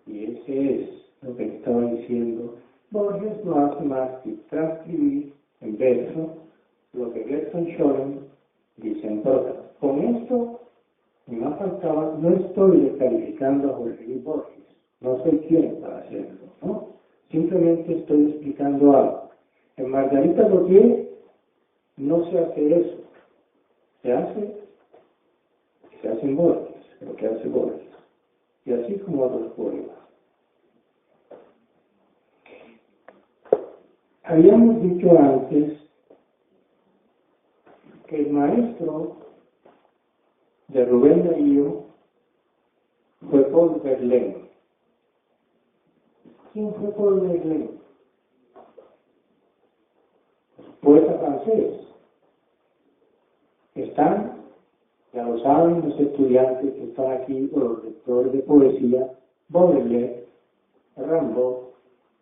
Y ese es lo que estaba diciendo. Borges no hace más que transcribir en verso lo que Gershom Scholem dice en prosa. Con esto, ni más faltaba, no estoy descalificando a Jorge Luis Borges. No soy quien para hacerlo, ¿no? Simplemente estoy explicando algo. En Margarita Gautier no se hace eso. Se hace en Borges, lo que hace Borges. Y así como otros poemas. Habíamos dicho antes que el maestro de Rubén Darío fue Paul Verlaine. ¿Quién fue Paul Verlaine? Poeta francés. Están, ya lo saben los estudiantes que están aquí, o los lectores de poesía, Baudelaire, Rimbaud,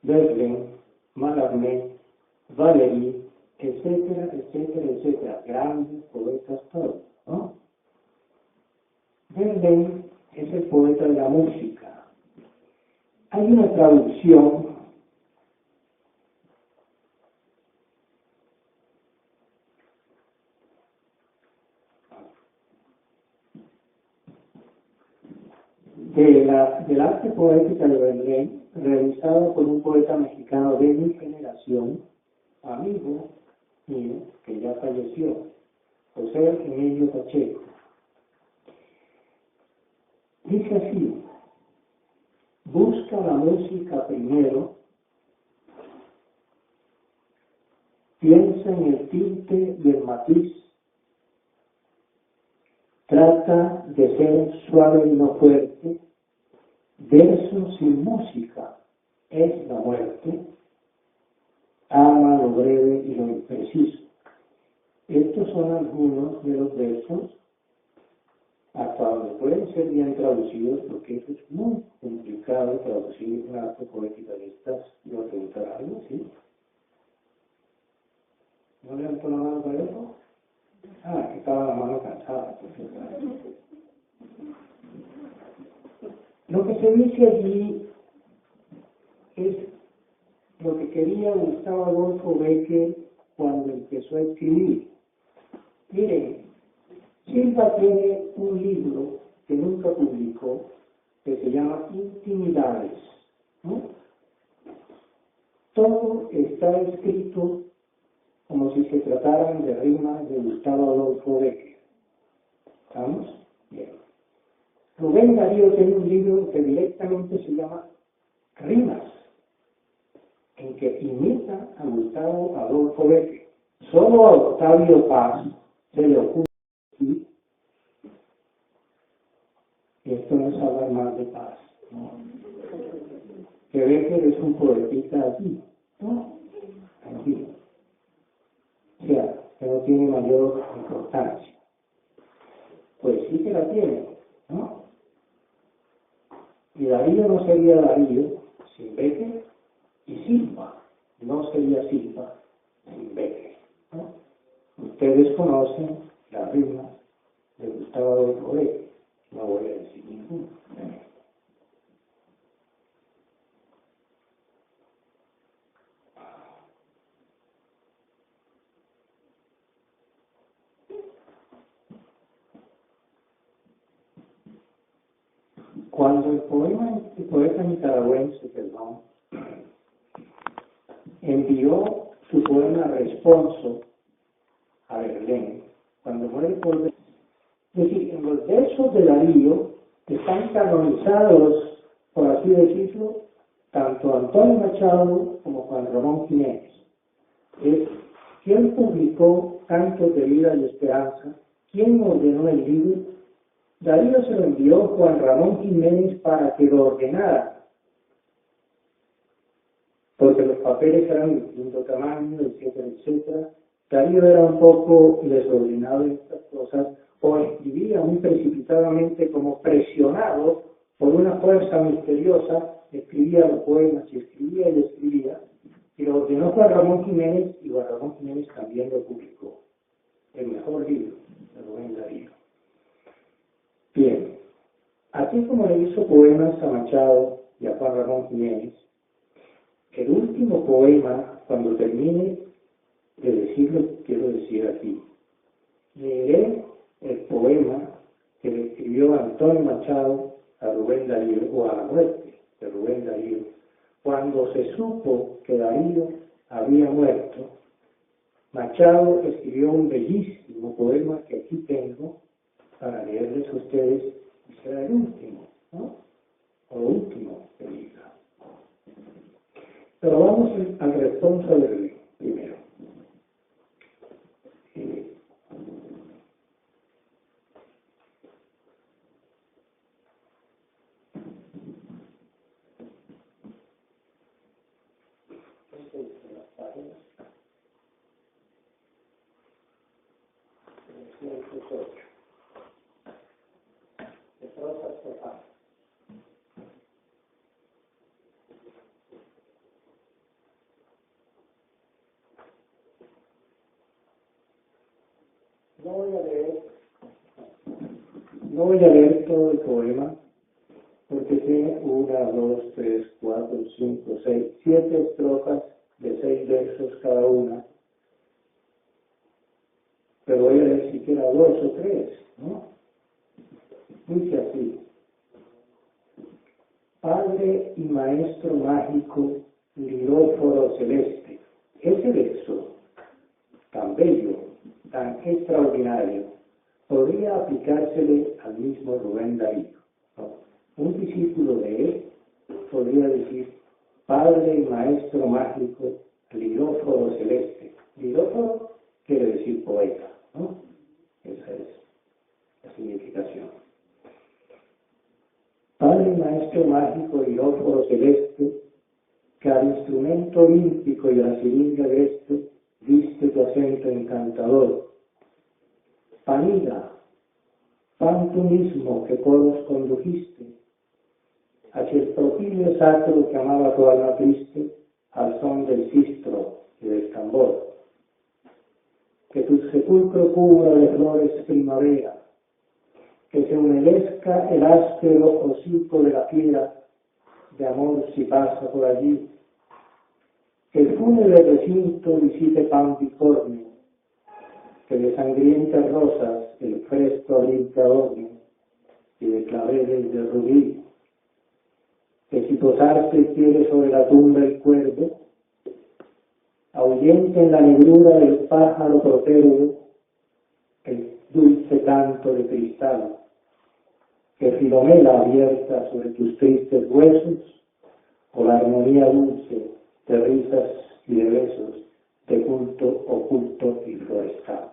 Verlaine, Mallarmé, Valéry, etcétera, etcétera, etcétera. Grandes poetas todos, ¿no? Verlaine es el poeta de la música. Hay una traducción del arte poética de Verlaine, realizado por un poeta mexicano de mi generación, amigo mío, que ya falleció, José Emilio Pacheco. Dice así: busca la música primero, piensa en el tinte y el matiz, trata de ser suave y no fuerte, verso sin música es la muerte, ama lo breve y lo impreciso. Estos son algunos de los versos hasta donde pueden ser bien traducidos, porque eso es muy complicado traducir una arte poética de estas. ¿Yo voy a preguntar algo? ¿Sí? ¿No levantó la mano para eso? Ah, que estaba la mano cansada. Lo que se dice allí es lo que quería Gustavo Adolfo Bécquer cuando empezó a escribir. Miren, Silva tiene un libro que nunca publicó, que se llama Intimidades, ¿no? Todo está escrito como si se trataran de rimas de Gustavo Adolfo Bécquer. ¿Estamos? Bien. Rubén Darío tiene un libro que directamente se llama Rimas, en que imita a Gustavo Adolfo Bécquer. Solo a Octavio Paz se le ocurre aquí, y esto no es hablar más de Paz, ¿no? Que Bécquer es un poetista aquí, ¿no? Aquí. O sea, que no tiene mayor importancia. sí que la tienen, ¿no? Y Darío no sería Darío sin Becker, y Silva no sería Silva sin Becker, ¿no? Ustedes conocen la rima de Gustavo Adolfo Becker, no voy a decir ninguno. Cuando el poeta nicaragüense, envió su poema Responso a Berlín, cuando muere por... Es decir, en los versos de Darío están canonizados, por así decirlo, tanto Antonio Machado como Juan Ramón Jiménez. Es quien publicó Cantos de Vida y Esperanza, quien ordenó el libro. Darío se lo envió Juan Ramón Jiménez para que lo ordenara, porque los papeles eran de distinto tamaño, etcétera, etcétera. Darío era un poco desordenado en estas cosas, o escribía muy precipitadamente, como presionado por una fuerza misteriosa, escribía los poemas y escribía, y lo ordenó Juan Ramón Jiménez, y Juan Ramón Jiménez también lo publicó. El mejor libro de Rubén Darío. Bien, así como le hizo poemas a Machado y a Juan Ramón Jiménez, el último poema, cuando termine de decirlo, quiero decir aquí, leeré el poema que le escribió Antonio Machado a Rubén Darío, o a la muerte de Rubén Darío, cuando se supo que Darío había muerto. Machado escribió un bellísimo poema que aquí tengo para leerles a ustedes, y será el último, ¿no? O lo último que diga. Pero vamos al responsable primero. No voy a leer todo el poema, porque tiene 1, 2, 3, 4, 5, 6, 7 estrofas de 6 versos cada una, pero voy a leer siquiera 2 o 3, ¿no? Dice así: Padre y maestro mágico, liróforo celeste. Ese verso, tan bello, tan extraordinario, podría aplicársele al mismo Rubén Darío, ¿no? Un discípulo de él podría decir: Padre y maestro mágico, liróforo celeste. Liróforo quiere decir poeta, ¿no? Esa es la significación. Padre y maestro mágico, liróforo celeste, que al instrumento olímpico y a la siringa agreste diste tu acento encantador. Panida, pan tú mismo que coros condujiste, hacia el propilio sacro que amaba tu alma triste, al son del sistro y del tambor. Que tu sepulcro cubra de flores primavera, que se humedezca el áspero hocico de la fiera, de amor si pasa por allí. Que el fúnebre recinto visite pan bicornio, que de sangrientas rosas el fresco abril te adorne, y de claveles de rubí. Que si posarse quiere sobre la tumba el cuervo, ahuyente en la negrura del pájaro protervo el dulce canto de cristal. Que Filomela abierta sobre tus tristes huesos, o la armonía dulce de risas y de besos, de culto oculto y florestal.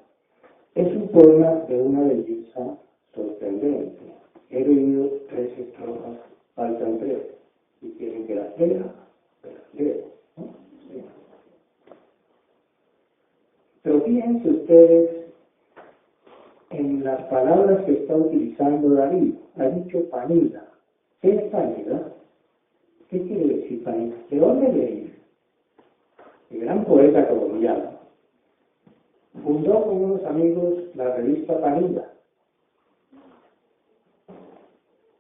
Es un poema de una belleza sorprendente. He leído 3 estrofas, faltan 3. Si quieren que las lea, las leo, ¿no? Sí. Pero fíjense ustedes en las palabras que está utilizando David, ha dicho panida. ¿Qué es panida? ¿Qué quiere decir panida? ¿De dónde viene? El gran poeta colombiano fundó con unos amigos la revista Panida.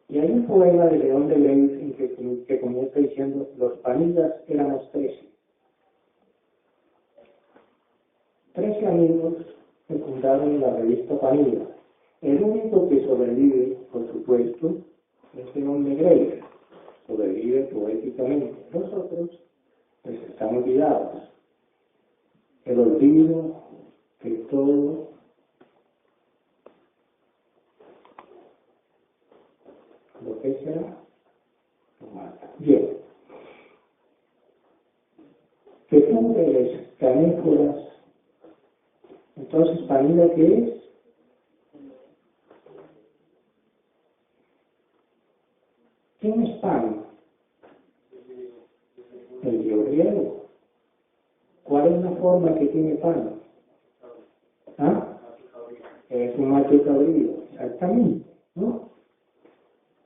Y hay un poema de León de Greiff en que comienza diciendo: los panidas éramos 13. 13 amigos que fundaron la revista Panida. El único que sobrevive, por supuesto, es León de Greiff. Sobrevive poéticamente. Los otros, pues, están olvidados. El olvido que todo lo que será lo mata. Bien. Que púberes, canéforas. Entonces, ¿panida qué es? ¿Quién es Pan? El dios griego. ¿Cuál es la forma que tiene Pan? ¿Ah? Es un macho cabrío, exactamente, ¿no?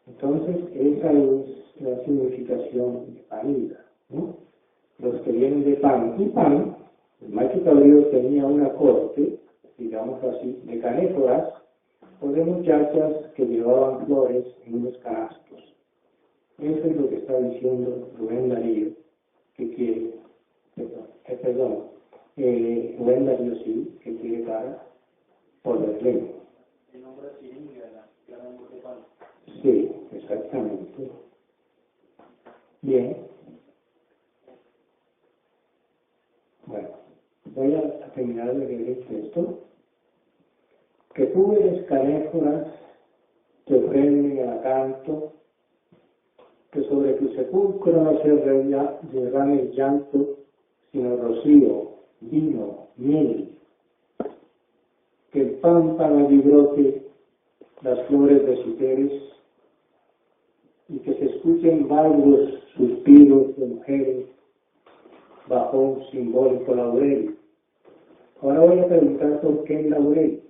Entonces, esa es la significación de panida, ¿no? Los que vienen de Pan. Y Pan, el macho cabrío, tenía una corte, digamos así, de canéforas, o de muchachas que llevaban flores en unos canastos. Eso es lo que está diciendo Rubén Darío, que quiere, Rubén Darío sí, que quiere para Polverlén. El nombre es Siringa, la de Pan. Sí, exactamente. Bien. Bueno, voy a terminar de leer el texto. Que tú eres canéforas, te ofrenden el acanto, que sobre tu sepulcro no se derrame el llanto, sino rocío, vino, miel. Que el pámpano allí brote las flores de citeres, y que se escuchen varios suspiros de mujeres bajo un simbólico laurel. Ahora voy a preguntar por qué el laurel.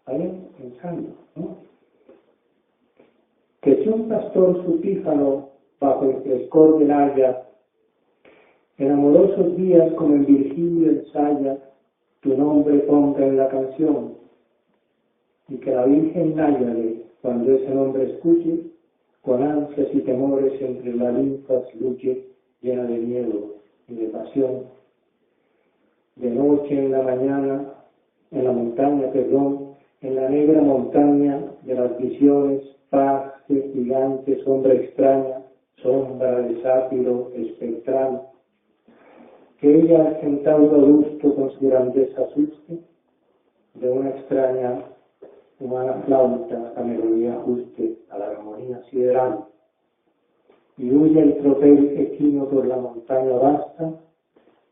Vayan pensando, ¿no? Que si un pastor su pífano bajo el frescor del haya, en amorosos días como en Virgilio ensaya, tu nombre ponga en la canción, y que la Virgen náyade, cuando ese nombre escuche, con ansias y temores entre las linfas luche, llena de miedo y de pasión. De noche en la mañana, en la montaña, perdón, en la negra montaña de las visiones, paz de gigante, sombra extraña, sombra de sátiro espectral, que ella al centauro adusto con su grandeza asuste, de una extraña humana flauta a melodía ajuste a la armonía sideral, y huye el tropel equino por la montaña vasta,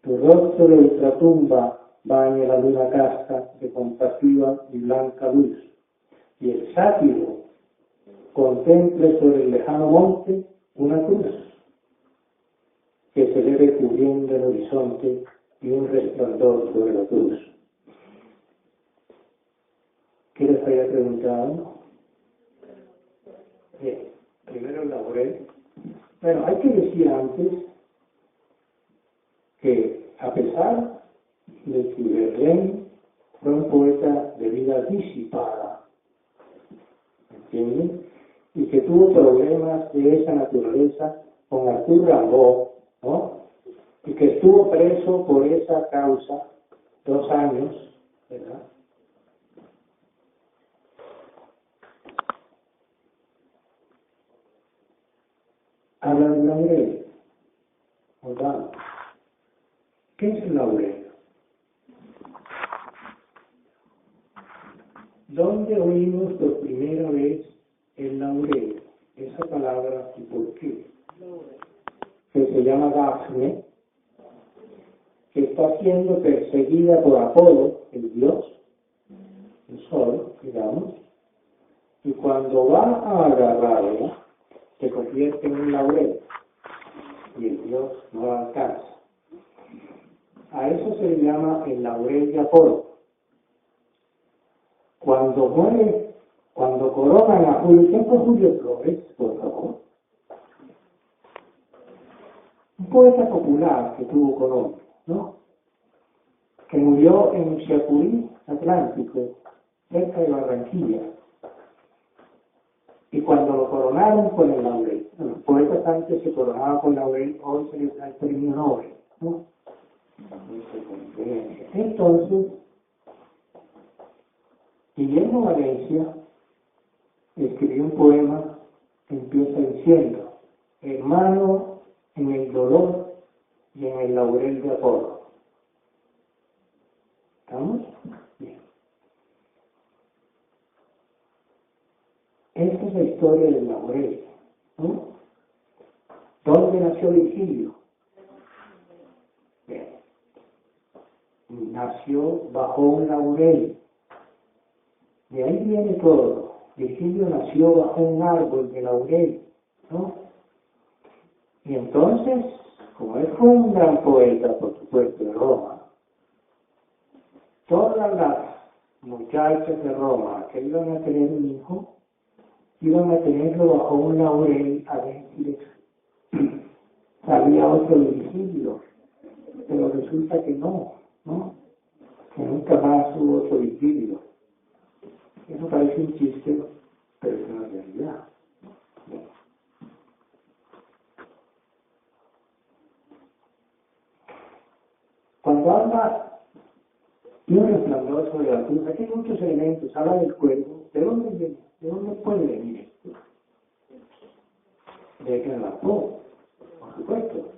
tu rostro de ultratumba baña la luna casta de compasiva y blanca luz, y el sátiro contemple sobre el lejano monte una cruz que se ve recubriendo el horizonte y un resplandor sobre la cruz. ¿Qué les había preguntado? Bien, primero el laurel. Bueno, hay que decir antes que a pesar de que Verlaine fue un poeta de vida disipada, ¿entienden? Y que tuvo problemas de esa naturaleza con Arthur Rimbaud, ¿no? Y que estuvo preso por esa causa 2 años, ¿verdad? Habla del laurel. ¿Verdad? ¿Qué es el laurel? ¿Dónde oímos por primera vez el laurel? Esa palabra, ¿y por qué? Que se llama Dafne, que está siendo perseguida por Apolo, el dios, el sol, digamos, y cuando va a agarrarla, se convierte en un laurel, y el dios no la alcanza. A eso se le llama el laurel de Apolo. Cuando muere, cuando coronan a Julio, ¿quién fue Julio Flores, por favor? Un poeta popular que tuvo Colombia, ¿no? Que murió en Uchiapurí, Atlántico, cerca de Barranquilla. Y cuando lo coronaron con el laurel, los poetas antes se coronaban con laurel, hoy se les da el premio Nobel, ¿no? Entonces, Guillermo Valencia escribió un poema que empieza diciendo: hermano en el dolor y en el laurel de Apolo. ¿Estamos? Bien. Esta es la historia del laurel, ¿no? ¿Dónde nació Virgilio? Bien. Nació bajo un laurel. De ahí viene todo. Virgilio nació bajo un árbol de laurel, ¿no? Y entonces, como él fue un gran poeta, por supuesto, de Roma, todas las muchachas de Roma que iban a tener un hijo, iban a tenerlo bajo un laurel a ver si había otro Virgilio, pero resulta que no, que nunca más hubo otro Virgilio. Eso parece un chiste, pero es una realidad. Cuando habla de un resplandor sobre la cruz, aquí hay muchos elementos, habla del cuerpo. ¿De dónde viene? ¿De dónde puede venir esto? De Edgar Poe, por supuesto.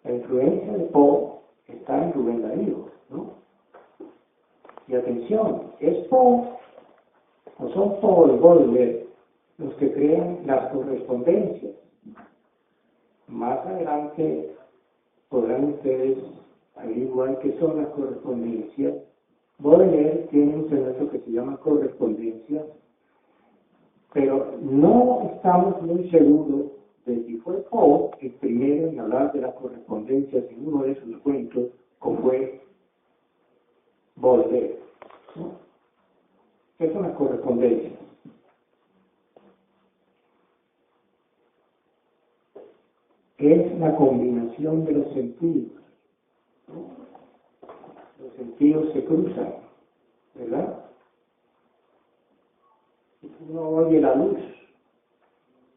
La influencia de Poe está en Rubén Darío, ¿no? Y atención, es Poe o son Poe y Baudelaire los que crean las correspondencias. Más adelante podrán ustedes averiguar qué son las correspondencias. Baudelaire tiene un segmento que se llama correspondencias, pero no estamos muy seguros de si fue Poe el primero en hablar de las correspondencias en uno de sus cuentos, o fue Baudelaire, ¿no? ¿Qué son las correspondencias? Es la combinación de los sentidos, ¿no? Los sentidos se cruzan, ¿verdad? Uno oye la luz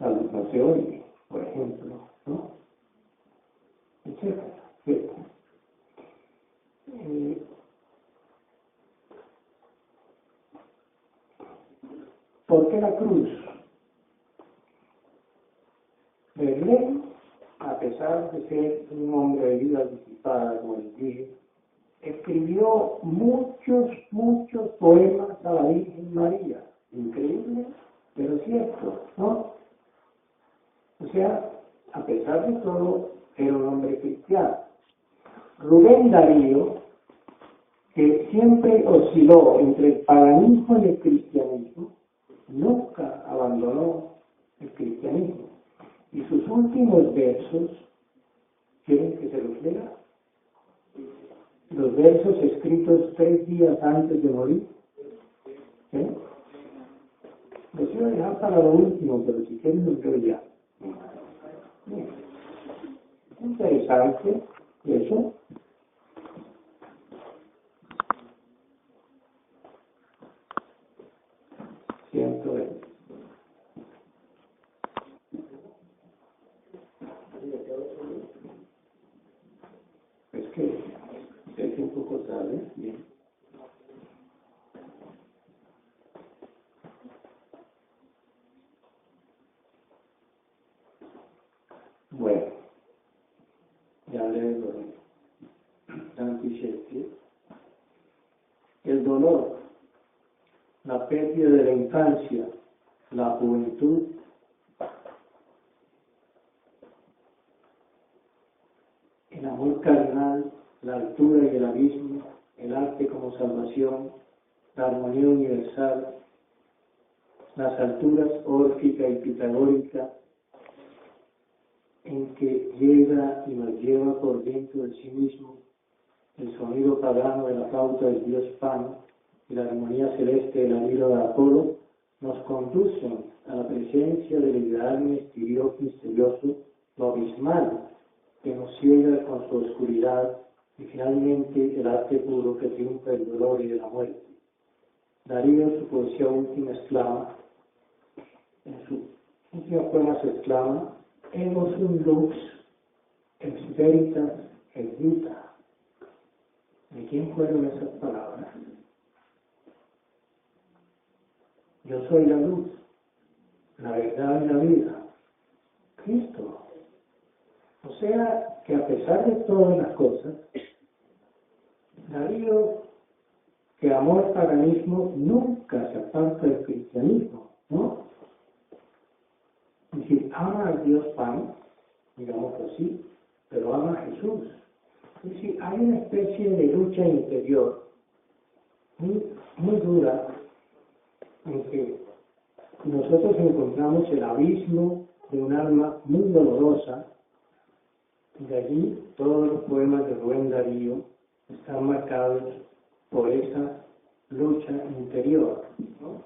no se oye, por ejemplo, ¿no? Etcétera, etcétera. ¿Por qué la cruz? Verlaine, a pesar de ser un hombre de vida disipada, como les dije, escribió muchos poemas a la Virgen María. Increíble, pero cierto, ¿no? O sea, a pesar de todo, era un hombre cristiano. Rubén Darío, que siempre osciló entre el paganismo y el cristianismo, nunca abandonó el cristianismo. Y sus últimos versos, ¿quieren que se los lea? Los versos escritos 3 días antes de morir. ¿Sí? Los iba a dejar para lo último, pero si quieren los leo ya. Bien. Es interesante eso. Siento es que es un poco tarde. Bien. Bueno, ya leo Dante Shakespeare. El dolor, la pérdida de la infancia, la juventud, el amor carnal, la altura y el abismo, el arte como salvación, la armonía universal, las alturas órfica y pitagórica, en que llega y nos lleva por dentro de sí mismo el sonido pagano de la flauta del dios Pan, y la armonía celeste de la lira de Apolo nos conducen a la presencia del ideal misterioso, lo abismal, que nos ciega con su oscuridad, y finalmente el arte puro que triunfa el dolor y de la muerte. Darío, su poesía última, exclama, en su última poema se exclama, ego sum lux, ex veritas, ex vita. ¿De quién fueron esas palabras? Yo soy la luz, la verdad y la vida, Cristo. O sea que a pesar de todas las cosas, Darío, que amó el paganismo, nunca se aparta del cristianismo, ¿no? Es decir, ama al Dios Pan, digámoslo así, pero ama a Jesús. Es decir, hay una especie de lucha interior muy dura en que nosotros encontramos el abismo de un alma muy dolorosa, y de allí todos los poemas de Rubén Darío están marcados por esa lucha interior, ¿no?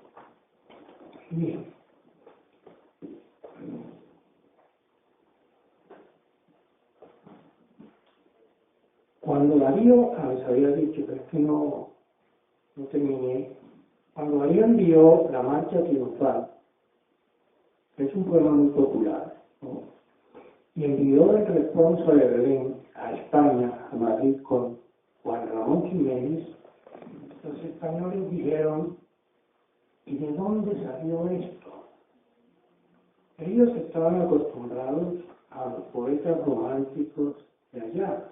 Bien. Cuando Darío, les había dicho, pero es que no terminé, cuando Darío envió la Marcha Triunfal, que es un poema muy popular, ¿no? Y envió el responso de Belén a España, a Madrid, con Juan Ramón Jiménez, los españoles dijeron, ¿y de dónde salió esto? Ellos estaban acostumbrados a los poetas románticos de allá.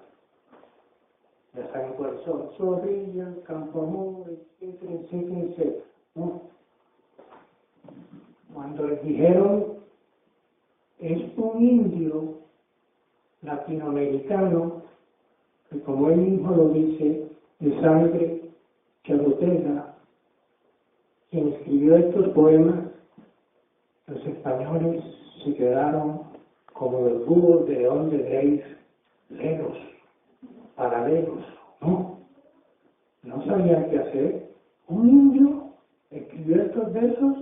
Ya saben cuáles son, Zorrilla, Campoamor, etcétera, etcétera, etcétera, ¿no? Cuando les dijeron, es un indio latinoamericano, que como él mismo lo dice, de sangre charrotera, quien escribió estos poemas, los españoles se quedaron como los búhos de León de Grey, leros, paralelos, no sabían qué hacer. ¿Un indio escribió estos versos?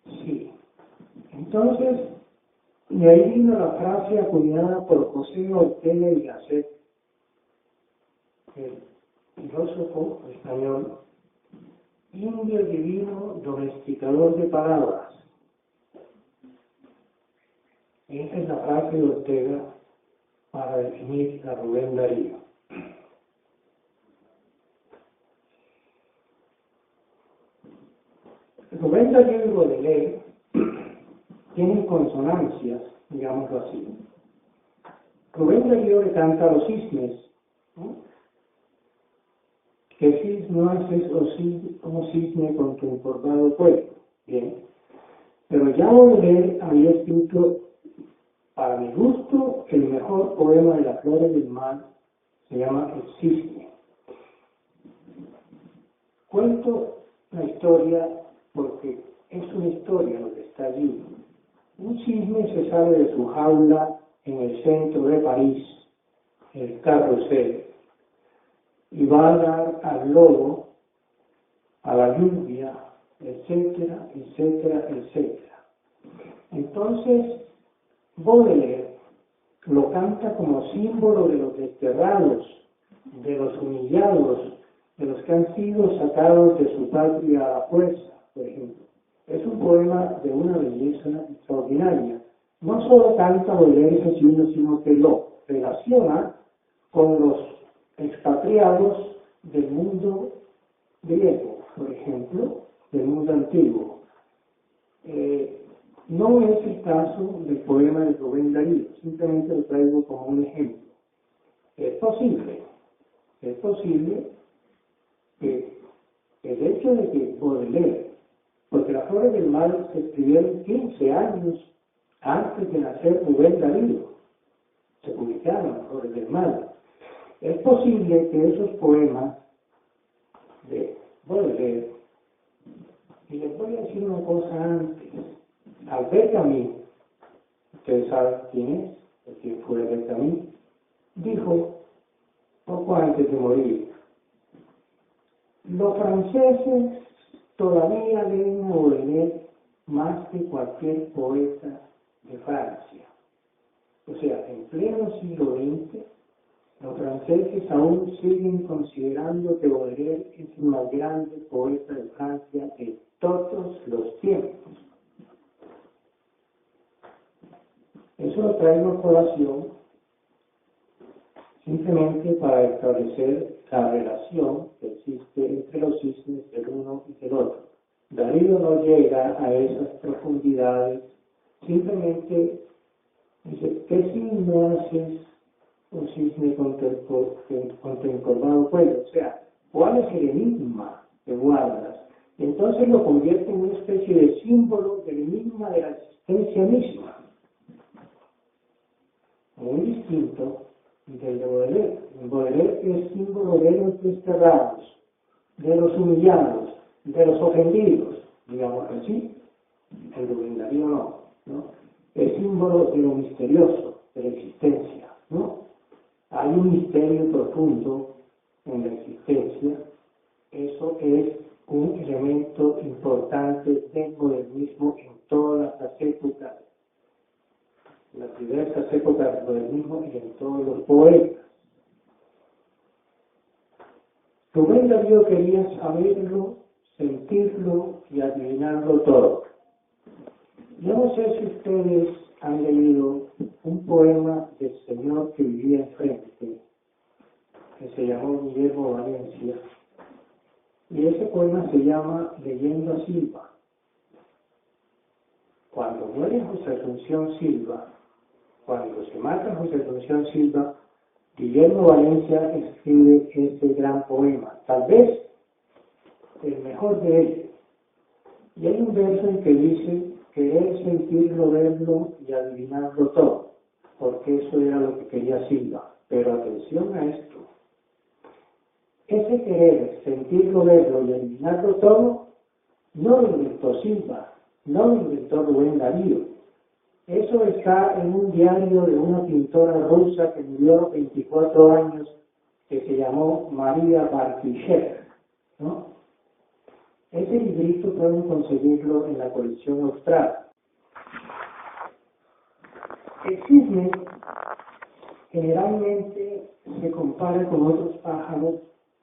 Sí. Entonces, de ahí vino la frase acuñada por José Ortega y Gasset, el filósofo español, indio divino, domesticador de palabras. Esa es la frase de Ortega para definir a Rubén Darío. Rubén Darío y Baudelaire tienen consonancias, digámoslo así. Rubén Darío le canta a los cisnes, ¿no? Que cisno haces, oh cisne, con tu encorvado cuerpo. Bien. Pero ya Baudelaire había escrito, para mi gusto, el mejor poema de las flores del mar, se llama El cisne. Cuento la historia porque es una historia lo que está allí. Un cisne se sale de su jaula en el centro de París, el carrusel, y va a dar al lobo, a la lluvia, etcétera, etcétera, etcétera. Entonces, Baudelaire lo canta como símbolo de los desterrados, de los humillados, de los que han sido sacados de su patria a la fuerza, por ejemplo. Es un poema de una belleza extraordinaria. No solo canta Baudelaire ese signo, sino que lo relaciona con los expatriados del mundo griego, por ejemplo, del mundo antiguo. No es el caso del poema de Rubén Darío, simplemente lo traigo como un ejemplo. Es posible que el hecho de que Baudelaire, porque Las flores del mar se escribieron 15 años antes de nacer Rubén Darío, se publicaron Las flores del mar. Es posible que esos poemas de Baudelaire, y les voy a decir una cosa antes, Albert Camus, ustedes saben quién es, quién fue Albert Camus, dijo poco antes de morir, Los franceses todavía leen a Baudelaire más que cualquier poeta de Francia. O sea, en pleno siglo XX, los franceses aún siguen considerando que Baudelaire es el más grande poeta de Francia de todos los tiempos. Eso lo traigo a colación simplemente para establecer la relación que existe entre los cisnes del uno y del otro. Darío no llega a esas profundidades, simplemente dice, ¿qué signo haces un cisne contra encorvado cuello? O sea, ¿cuál es el enigma que guardas? Entonces lo convierte en una especie de símbolo del enigma de la existencia misma, muy distinto del de Baudelaire. Baudelaire es símbolo de los desterrados, de los humillados, de los ofendidos, digamos así. El de Darío no. Es símbolo de lo misterioso, de la existencia, ¿no? Hay un misterio profundo en la existencia. Eso es un elemento importante del modernismo en todas las épocas, las diversas épocas del modernismo y en todos los poetas. Rubén Darío quería saberlo, sentirlo y adivinarlo todo. Yo no sé si ustedes han leído un poema del señor que vivía enfrente, que se llamó Guillermo Valencia, y ese poema se llama Leyendo a Silva. Cuando muere José Asunción Silva, cuando se mata José Asunción Silva, Guillermo Valencia escribe este gran poema, tal vez el mejor de ellos. Y hay un verso en que dice querer sentirlo, verlo y adivinarlo todo, porque eso era lo que quería Silva. Pero atención a esto. Ese querer sentirlo, verlo y adivinarlo todo no lo inventó Silva, no lo inventó Rubén Darío. Eso está en un diario de una pintora rusa que murió a los 24 años, que se llamó María Bartishev, ¿no? Ese librito pueden conseguirlo en la colección austral. El cisne generalmente se compara con otros pájaros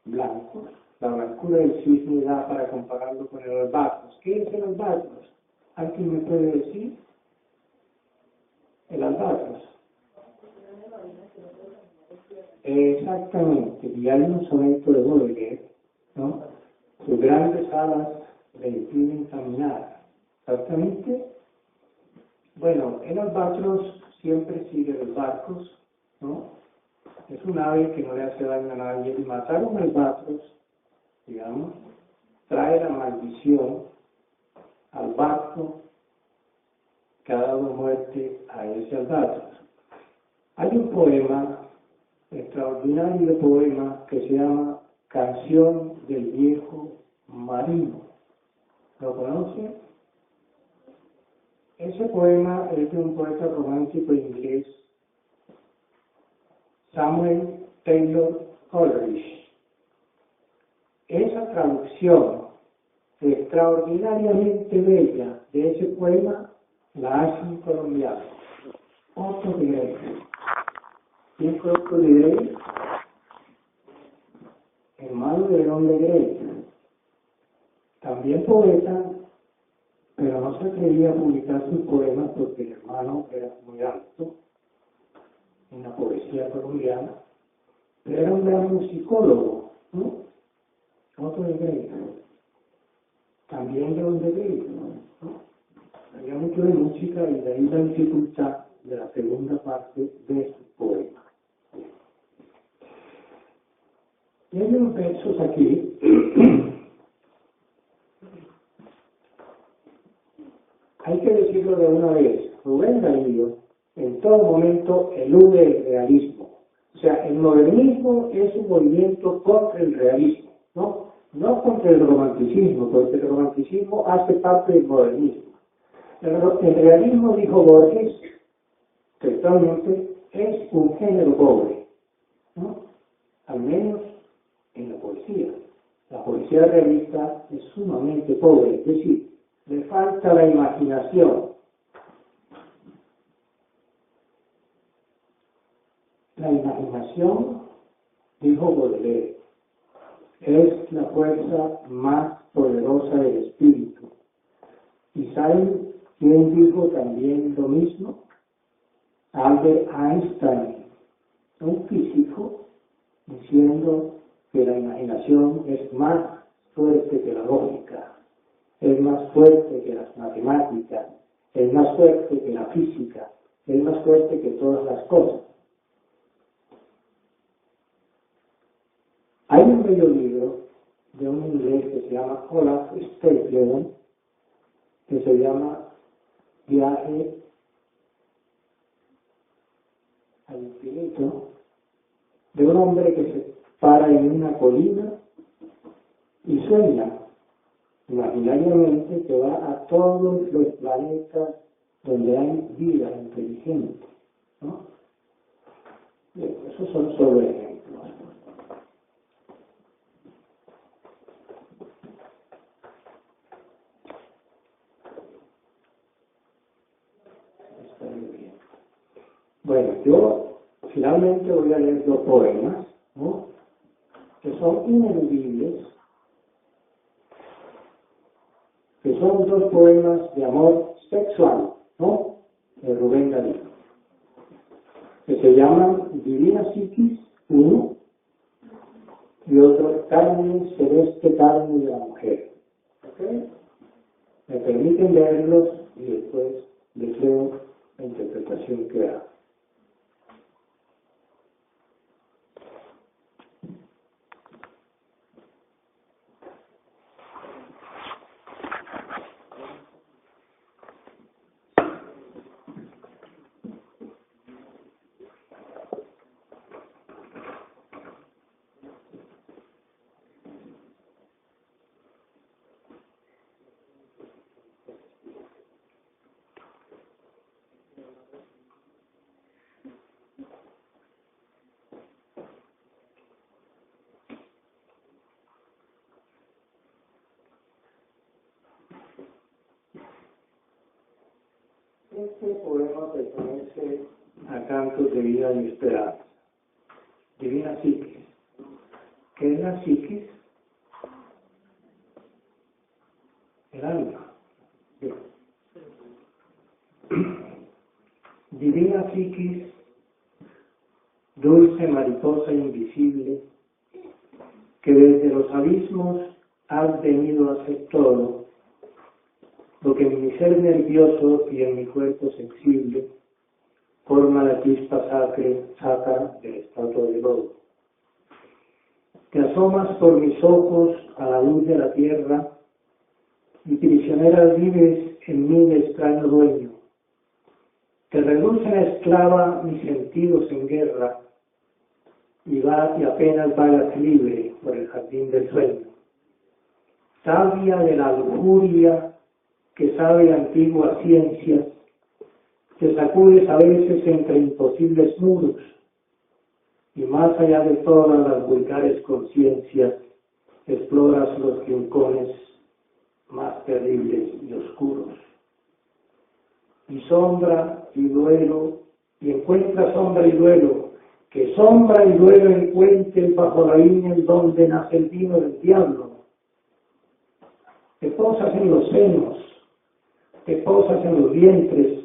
blancos. La blancura del cisne da para compararlo con el albatros. ¿Qué es el albatros? ¿Alguien me puede decir? El albatros. Exactamente, y hay un soneto de Baudelaire, ¿no? Sus grandes alas le impiden caminar. Exactamente. Bueno, el albatros siempre sigue los barcos, ¿no? Es un ave que no le hace daño a nadie. Y matar un albatros, digamos, trae la maldición al barco que ha dado muerte a ese albatros. Hay un poema, extraordinario poema, que se llama Canción del Viejo Marino. ¿Lo conoce? Ese poema es de un poeta romántico inglés, Samuel Taylor Coleridge. Esa traducción extraordinariamente bella de ese poema la hace un colombiano, Otto de Grey. ¿Quién fue Otto de Grey? Hermano de León de Grey. También poeta, pero no se atrevía a publicar sus poemas porque el hermano era muy alto en la poesía colombiana, pero era un gran musicólogo, ¿no? Otto de Grey. También León de Grey, ¿no? Había mucho de música y de ahí la dificultad de la segunda parte de su poema. Y hay unos versos aquí hay que decirlo de una vez. Rubén Darío en todo momento elude el realismo. O sea, el modernismo es un movimiento contra el realismo, ¿no? No contra el romanticismo, porque el romanticismo hace parte del modernismo. El realismo, dijo Borges, textualmente, es un género pobre, ¿no? Al menos en la poesía. La poesía realista es sumamente pobre, es decir, le falta la imaginación. La imaginación, dijo Baudelaire, es la fuerza más poderosa del espíritu. ¿Y saben quién dijo también lo mismo? Albert Einstein, un físico, diciendo que la imaginación es más fuerte que la lógica, es más fuerte que las matemáticas, es más fuerte que la física, es más fuerte que todas las cosas. Hay un bello libro de un inglés que se llama Olaf Stapledon, que se llama Viaje al infinito, de un hombre que se para en una colina y sueña imaginariamente que va a todos los planetas donde hay vida inteligente, ¿no? Bien, esos son solo ejemplos. Está muy bien. Bueno, yo finalmente voy a leer dos poemas, ¿no?, que son ineludibles, que son dos poemas de amor sexual, ¿no?, de Rubén Darío, que se llaman Divina Psiquis, uno, y otro Carne, Celeste Carne de la Mujer. ¿Ok? Me permiten leerlos y después les leo la interpretación que hago. Este poema pertenece a Cantos de Vida y Esperanza. Divina Psiquis. ¿Qué es la psiquis? El alma. Bien. Divina Psiquis, dulce mariposa invisible, que desde los abismos has venido a hacer todo lo que en mi ser nervioso y en mi cuerpo sensible forma la chispa sacra del estatua de lodo. Te asomas por mis ojos a la luz de la tierra y prisionera vives en mí de extraño dueño. Te reducen a esclava mis sentidos en guerra y vas y apenas vagas libre por el jardín del sueño. Sabia de la lujuria que sabe antiguas ciencias, te sacudes a veces entre imposibles muros y más allá de todas las vulgares conciencias exploras los rincones más terribles y oscuros. Y sombra y duelo, y encuentras sombra y duelo, que sombra y duelo encuentren bajo la viña en donde nace el vino del diablo. Te posas en los senos, te posas en los vientres,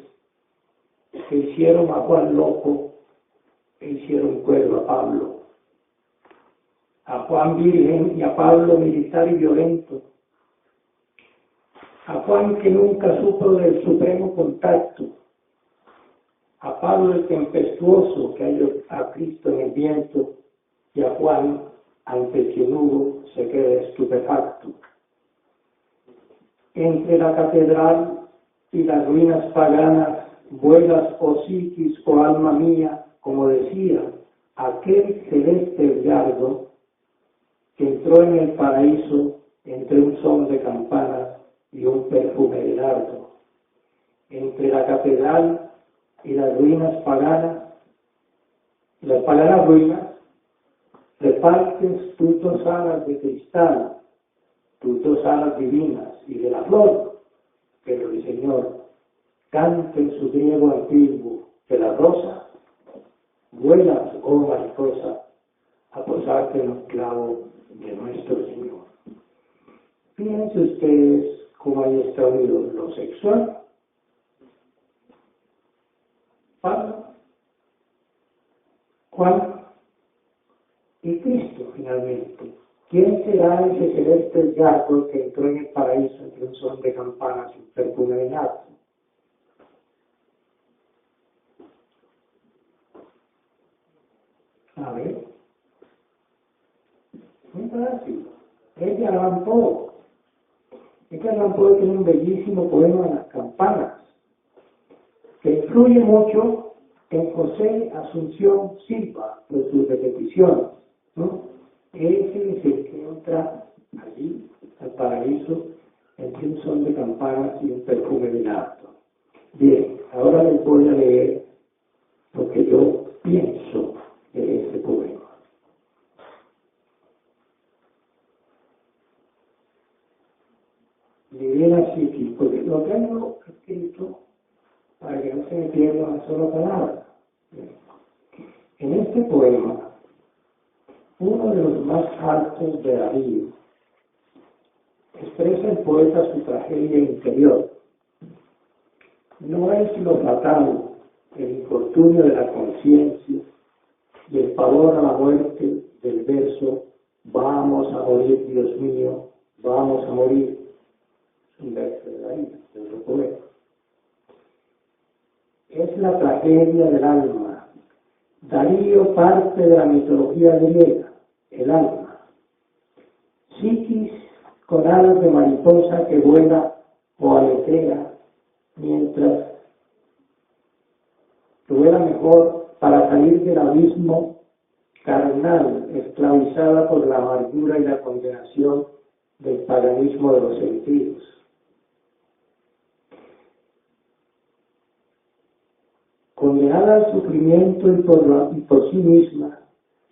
que hicieron a Juan loco, que hicieron cuerdo a Pablo, a Juan virgen y a Pablo militar y violento, a Juan que nunca supo del supremo contacto, a Pablo el tempestuoso que halló a Cristo en el viento, y a Juan ante quien hubo se queda estupefacto. Entre la catedral y las ruinas paganas vuelas, oh psiquis, oh alma mía, como decía aquel celeste gallardo que entró en el paraíso entre un son de campanas y un perfume de nardo. Entre la catedral y las ruinas paganas, las paganas ruinas, repartes tú 2 alas de cristal, tus 2 alas divinas, y de la flor, pero el Señor canta en su griego antiguo, que la rosa, vuelas, oh mariposa, a posarte en los clavos de nuestro Señor. Fíjense ustedes cómo ahí está unido lo sexual, Pablo, Juan y Cristo finalmente. ¿Quién será ese celeste gato que entró en el paraíso entre un son de campanas y un perfume de nardo? A ver, muy fácil. Edgar Allan Poe. Edgar Allan Poe tiene un bellísimo poema, Las campanas, que influye mucho en José Asunción Silva por sus repeticiones, ¿no? Ese es el que entra allí al paraíso entre un son de campanas y un perfume de nardo. Bien, ahora les voy a leer lo que yo pienso de este poema. Leer así, porque lo tengo escrito para que no se me pierda una sola palabra. En este poema, uno de los más altos de Darío, expresa el poeta su tragedia interior. No es lo fatal, el infortunio de la conciencia y el pavor a la muerte del verso "Vamos a morir, Dios mío, vamos a morir", es un verso de Darío, de otro poeta. Es la tragedia del alma. Darío parte de la mitología griega, el alma. Psiquis con alas de mariposa que vuela o aletea, mientras que vuela mejor para salir del abismo carnal, esclavizada por la amargura y la condenación del paganismo de los sentidos. Condenada al sufrimiento y por sí misma,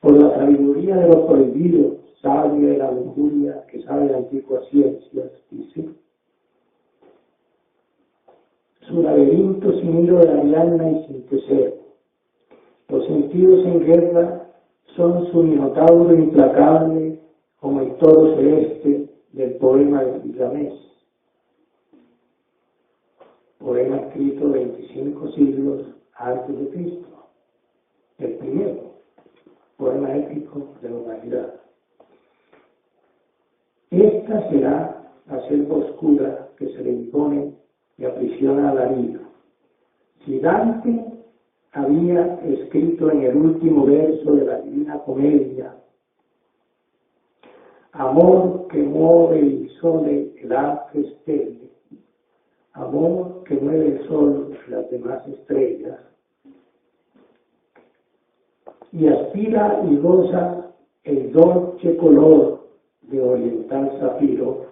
por la sabiduría de lo prohibido, sabia de la lujuria que sabe de antiguas ciencias, dice, su laberinto sin hilo de Ariadna y sin tecer. Los sentidos en guerra son su minotauro implacable como el toro celeste del poema de Gilgamesh. Poema escrito 25 siglos antes de Cristo. El primero poema épico de la humanidad. Esta será la selva oscura que se le impone y aprisiona a Darío. Si Dante había escrito en el último verso de la Divina Comedia, amor que mueve el sol el arte estelle, amor que mueve el sol y las demás estrellas, y aspira y goza el dolce color de oriental zafiro,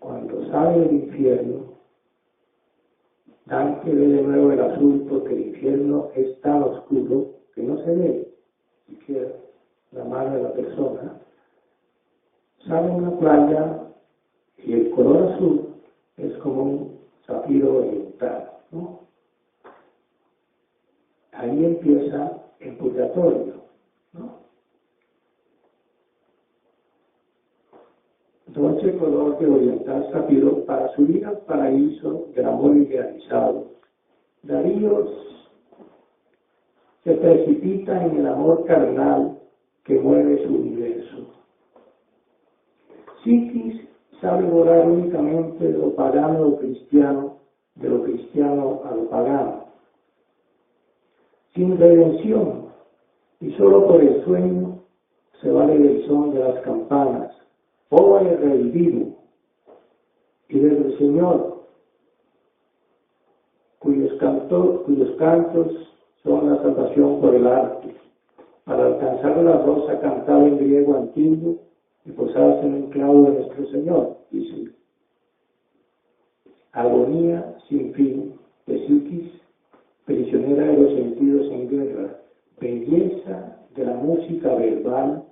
cuando sale del infierno, Dante ve de nuevo el azul, porque el infierno es tan oscuro que no se ve siquiera la mano de la persona. Sale a una playa y el color azul es como un zafiro oriental, ¿no? Ahí empieza el purgatorio, ¿no? Dolce color de oriental zafiro para subir al paraíso del amor idealizado. Darío se precipita en el amor carnal que mueve su universo. Psiquis sabe volar únicamente de lo pagano a lo cristiano, de lo cristiano a lo pagano, sin redención, y solo por el sueño se vale del son de las campanas. Pobre Rey vivo, y del Señor, cuyos cantos son la salvación por el arte, para alcanzar la rosa cantada en griego antiguo y posarse en el clavo de nuestro Señor, dice. Agonía sin fin de Psiquis, prisionera de los sentidos en guerra, belleza de la música verbal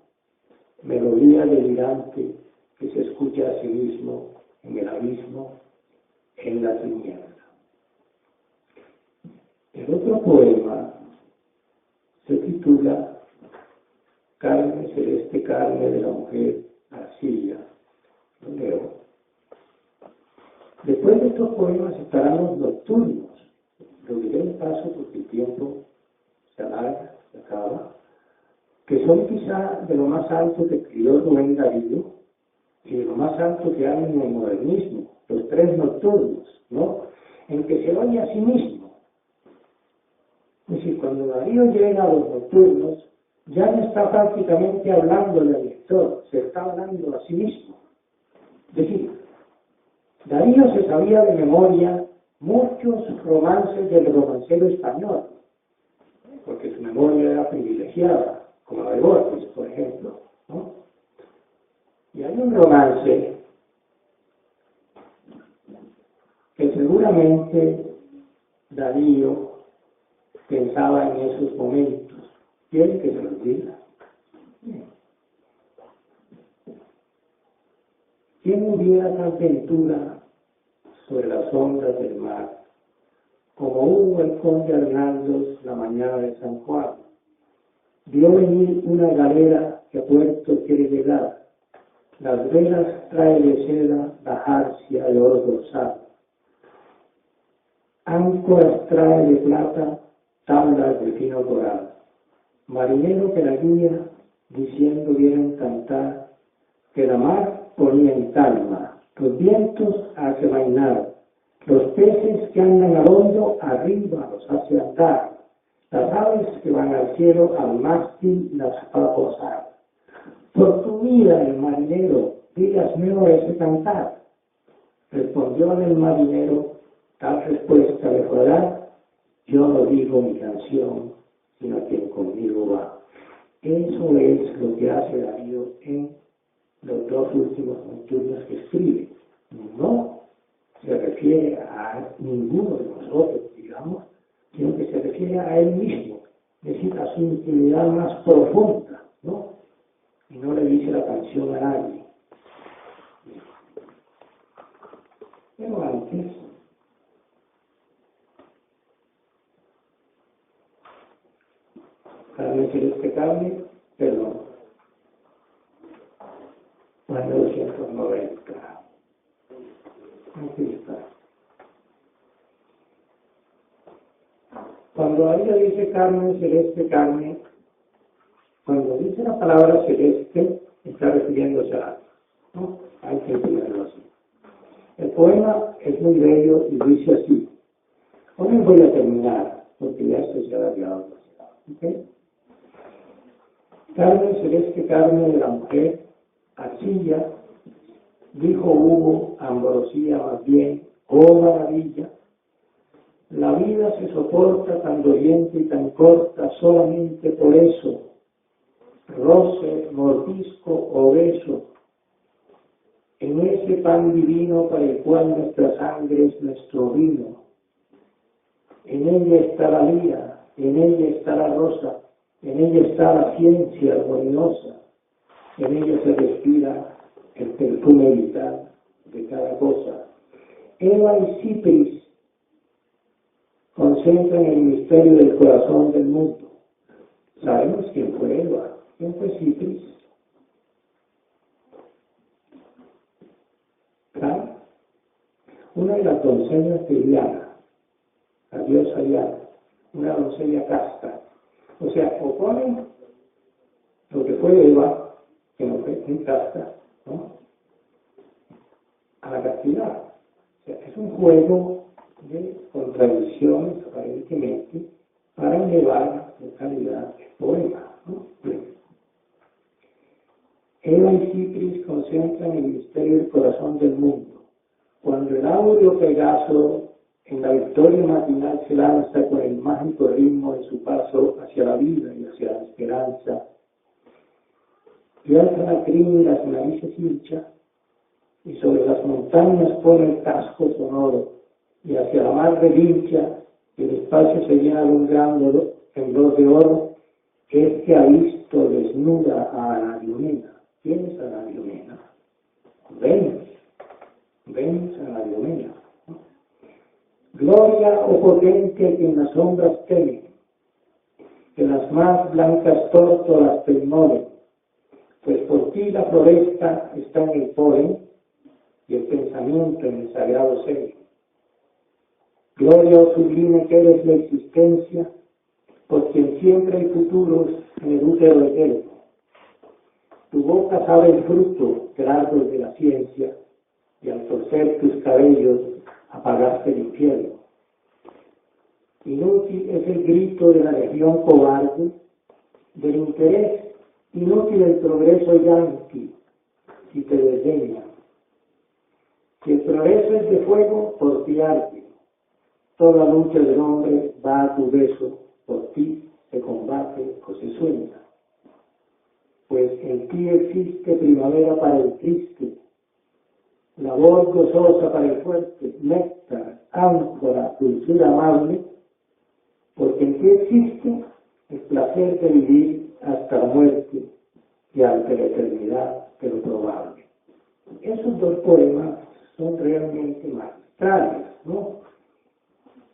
melodía delirante que se escucha a sí mismo en el abismo, en la tiniebla. El otro poema se titula Carne celeste, carne de la mujer, arcilla. Lo leo. Después de estos poemas estarán los nocturnos. Lo diré en paso porque el tiempo se alarga, se acaba, que son quizá de lo más alto que escribió Rubén Darío y de lo más alto que hay en el modernismo, los tres nocturnos, ¿no? En que se oye a sí mismo. Es decir, cuando Darío llega a los nocturnos, ya no está prácticamente hablándole al lector, se está hablando a sí mismo. Es decir, Darío se sabía de memoria muchos romances del romancero español, porque su memoria era privilegiada, como la de Borges, por ejemplo, ¿no? Y hay un romance que seguramente Darío pensaba en esos momentos. ¿Quiere que se los diga? ¿Quién hubiera tal ventura sobre las ondas del mar, como hubo el conde Arnaldos la mañana de San Juan? Vio venir una galera que a puerto quiere llegar, las velas trae de seda, la jarcia de oro dorsal, áncoras trae de plata, tablas de fino coral, marinero que la guía, diciendo vieron cantar, que la mar ponía en calma, los vientos hace bailar, los peces que andan al hondo arriba los hace andar, las aves que van al cielo al mástil las va a posar. Por tu vida, el marinero, dígasme ese cantar. Respondió el marinero, tal respuesta le fue dar, yo no digo mi canción, sino quien conmigo va. Eso es lo que hace Darío en los dos últimos nocturnos que escribe. No se refiere a ninguno de nosotros, digamos, sino que se refiere a él mismo, es decir, a su intimidad más profunda, ¿no? Y no le dice la canción a nadie. Pero antes, carne celeste carne, perdón, 1990. Aquí está. Cuando ella dice carne celeste carne, cuando dice la palabra celeste, está refiriéndose a algo, ¿no? Hay que entenderlo así. El poema es muy bello y dice así. Hoy voy a terminar, porque ya esto se ha alargado. ¿Okay? Carne celeste, carne de la mujer, arcilla, dijo Hugo, ambrosía más bien, oh maravilla, la vida se soporta tan doliente y tan corta solamente por eso, roce, mordisco o beso, en ese pan divino para el cual nuestra sangre es nuestro vino. En ella está la lira, en ella está la rosa, en ella está la ciencia armoniosa, en ella se respira el perfume vital de cada cosa. Eva y Cipris concentran el misterio del corazón del mundo. Sabemos quién fue Eva, quién fue Cipris. ¿Claro? Una de las doncellas de Diana, la diosa Diana, una doncella casta. O sea, oponen lo que fue Eva, que no fue muy casta, ¿no?, a la castidad. O sea, es un juego de contradicciones, aparentemente, para elevar la calidad del poema, ¿no? Eva y Cipris concentran el misterio del corazón del mundo. Cuando el áureo Pegaso en la victoria matinal se lanza con el mágico ritmo de su paso hacia la vida y hacia la esperanza, y alza la crin y las narices hincha, y sobre las montañas pone el casco sonoro, y hacia la mar relincha, y el espacio se llena de un gran temblor de oro, es que ha visto desnuda a Anariomena. ¿Quién es Anariomena? Venus Anariomena. Gloria, oh potente, que en las sombras temen, que las más blancas tórtolas te ignoren, pues por ti la floresta está en el polen y el pensamiento en el sagrado ser. Gloria, oh sublime, que eres la existencia, por quien siempre hay futuros en el útero eterno. Tu boca sabe el fruto grato de la ciencia, y al torcer tus cabellos apagaste el infierno. Inútil es el grito de la legión cobarde, del interés inútil el progreso yanqui, si te desdeña. Si el progreso es de fuego, por ti arde. Toda lucha del hombre va a tu beso, por ti se combate o se sueña. Pues en ti existe primavera para el triste, labor gozosa para el fuerte, néctar, áncora, dulzura amable, porque en ti existe el placer de vivir hasta la muerte y ante la eternidad de lo probable. Esos dos poemas son realmente magistrales, ¿no?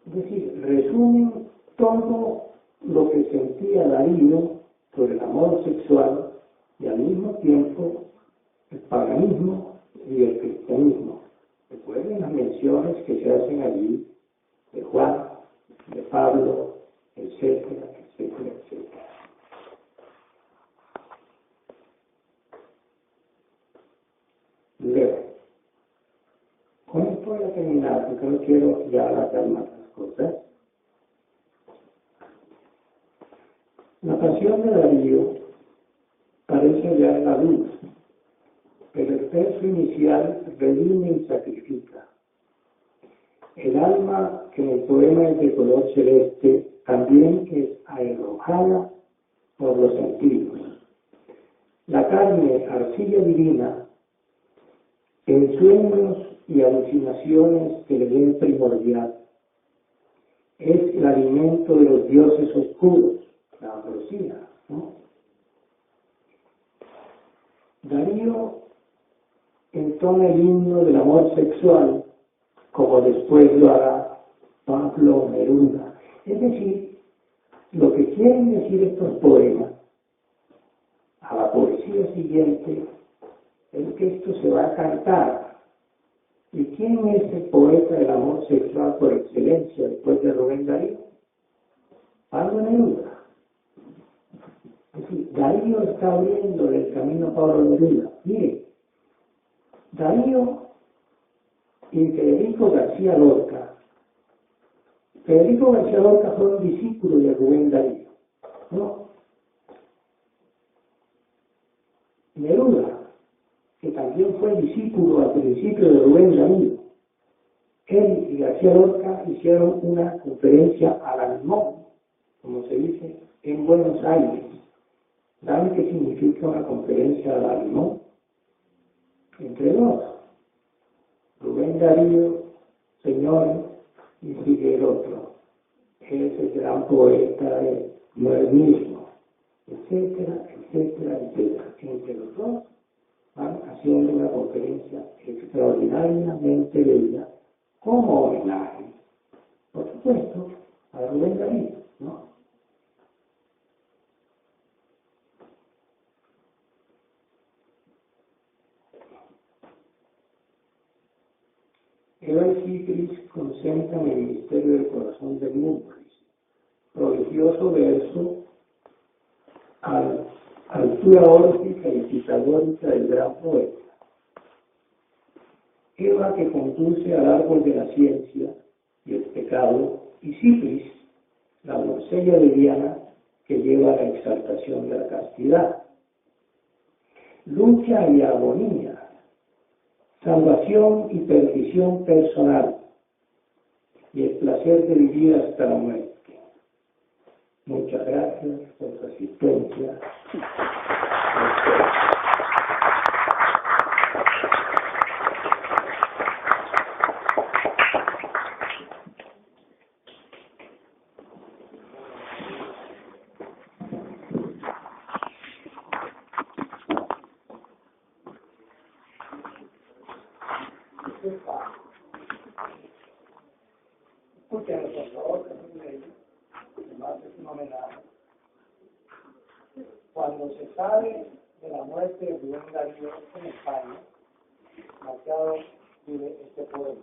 Es decir, resumen todo lo que sentía Darío sobre el amor sexual y al mismo tiempo el paganismo y el cristianismo. Recuerden las menciones que se hacen allí de Juan, de Pablo, etcétera, etcétera, etcétera. Luego, con esto voy a terminar porque no quiero ya alargar más las cosas. La pasión de Darío parece hallar la luz, pero el verso inicial redime y sacrifica. El alma, que en el poema es de color celeste, también es arrojada por los sentidos. La carne, arcilla divina, en sueños y alucinaciones que le den primordial, es el alimento de los dioses oscuros, la ambrosía, ¿no? Darío entona el himno del amor sexual, como después lo hará Pablo Neruda. Es decir, lo que quieren decir estos poemas a la poesía siguiente es que esto se va a cantar. ¿Y quién es el poeta del amor sexual por excelencia después de Rubén Darío? Pablo Neruda. Es decir, Darío está abriendo el camino a Pablo Neruda. Mire, Darío y Federico García Lorca. Federico García Lorca fue un discípulo de Rubén Darío, ¿no? Neruda, que también fue discípulo al principio de Rubén Darío, él y García Lorca hicieron una conferencia a la limón, como se dice, en Buenos Aires. ¿Saben qué significa una conferencia a la limón? Entre dos. Rubén Darío, señor, y sigue el otro. Ese gran poeta no es el mismo, etcétera, etcétera, etcétera. Entre los dos van haciendo una conferencia extraordinariamente bella como homenaje, por supuesto, a Rubén Darío, ¿no? Eva y Cipris concentran el misterio del corazón del mundo, prodigioso verso, altura órfica y pitagórica del gran poeta. Eva, que conduce al árbol de la ciencia y el pecado, y Cipris, la doncella de Diana, que lleva a la exaltación de la castidad. Lucha y agonía, salvación y perdición personal, y el placer de vivir hasta la muerte. Muchas gracias por su asistencia. Escúchenos, por favor, que es un ley, además es un homenaje. Cuando se sabe de la muerte de Rubén Darío en España, Machado vive este poema.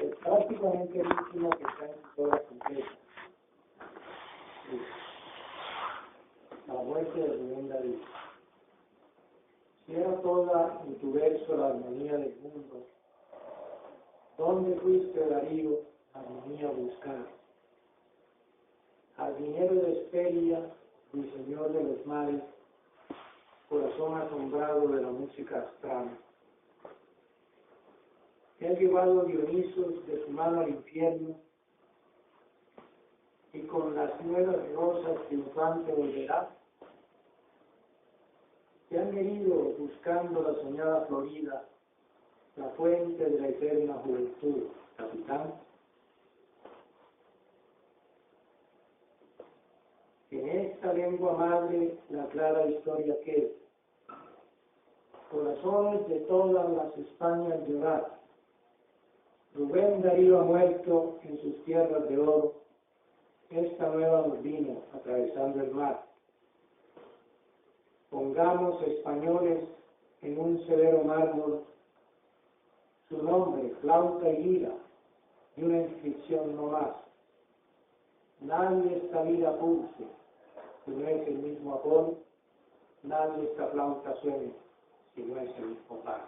Es prácticamente el último que está en su obra completa. La muerte de Rubén Darío. Cierra toda en tu verso la armonía del mundo. ¿Dónde fuiste, Darío, armonía a buscar? Jardinero de Hesperia, ruiseñor de los mares, corazón asombrado de la música astral. Te ha llevado Dionisos de su mano al infierno, y con las nuevas rosas triunfante volverá. Te han herido buscando la soñada Florida, la fuente de la eterna juventud, capitán. En esta lengua madre la clara historia que es, corazones de todas las Españas llorar. Rubén Darío ha muerto en sus tierras de oro, esta nueva nos vino atravesando el mar. Pongamos españoles en un severo mármol su nombre, flauta y lira, y una inscripción no más. Nadie esta lira pulse, si no es el mismo Apolo, nadie esta flauta suene, si no es el mismo pan.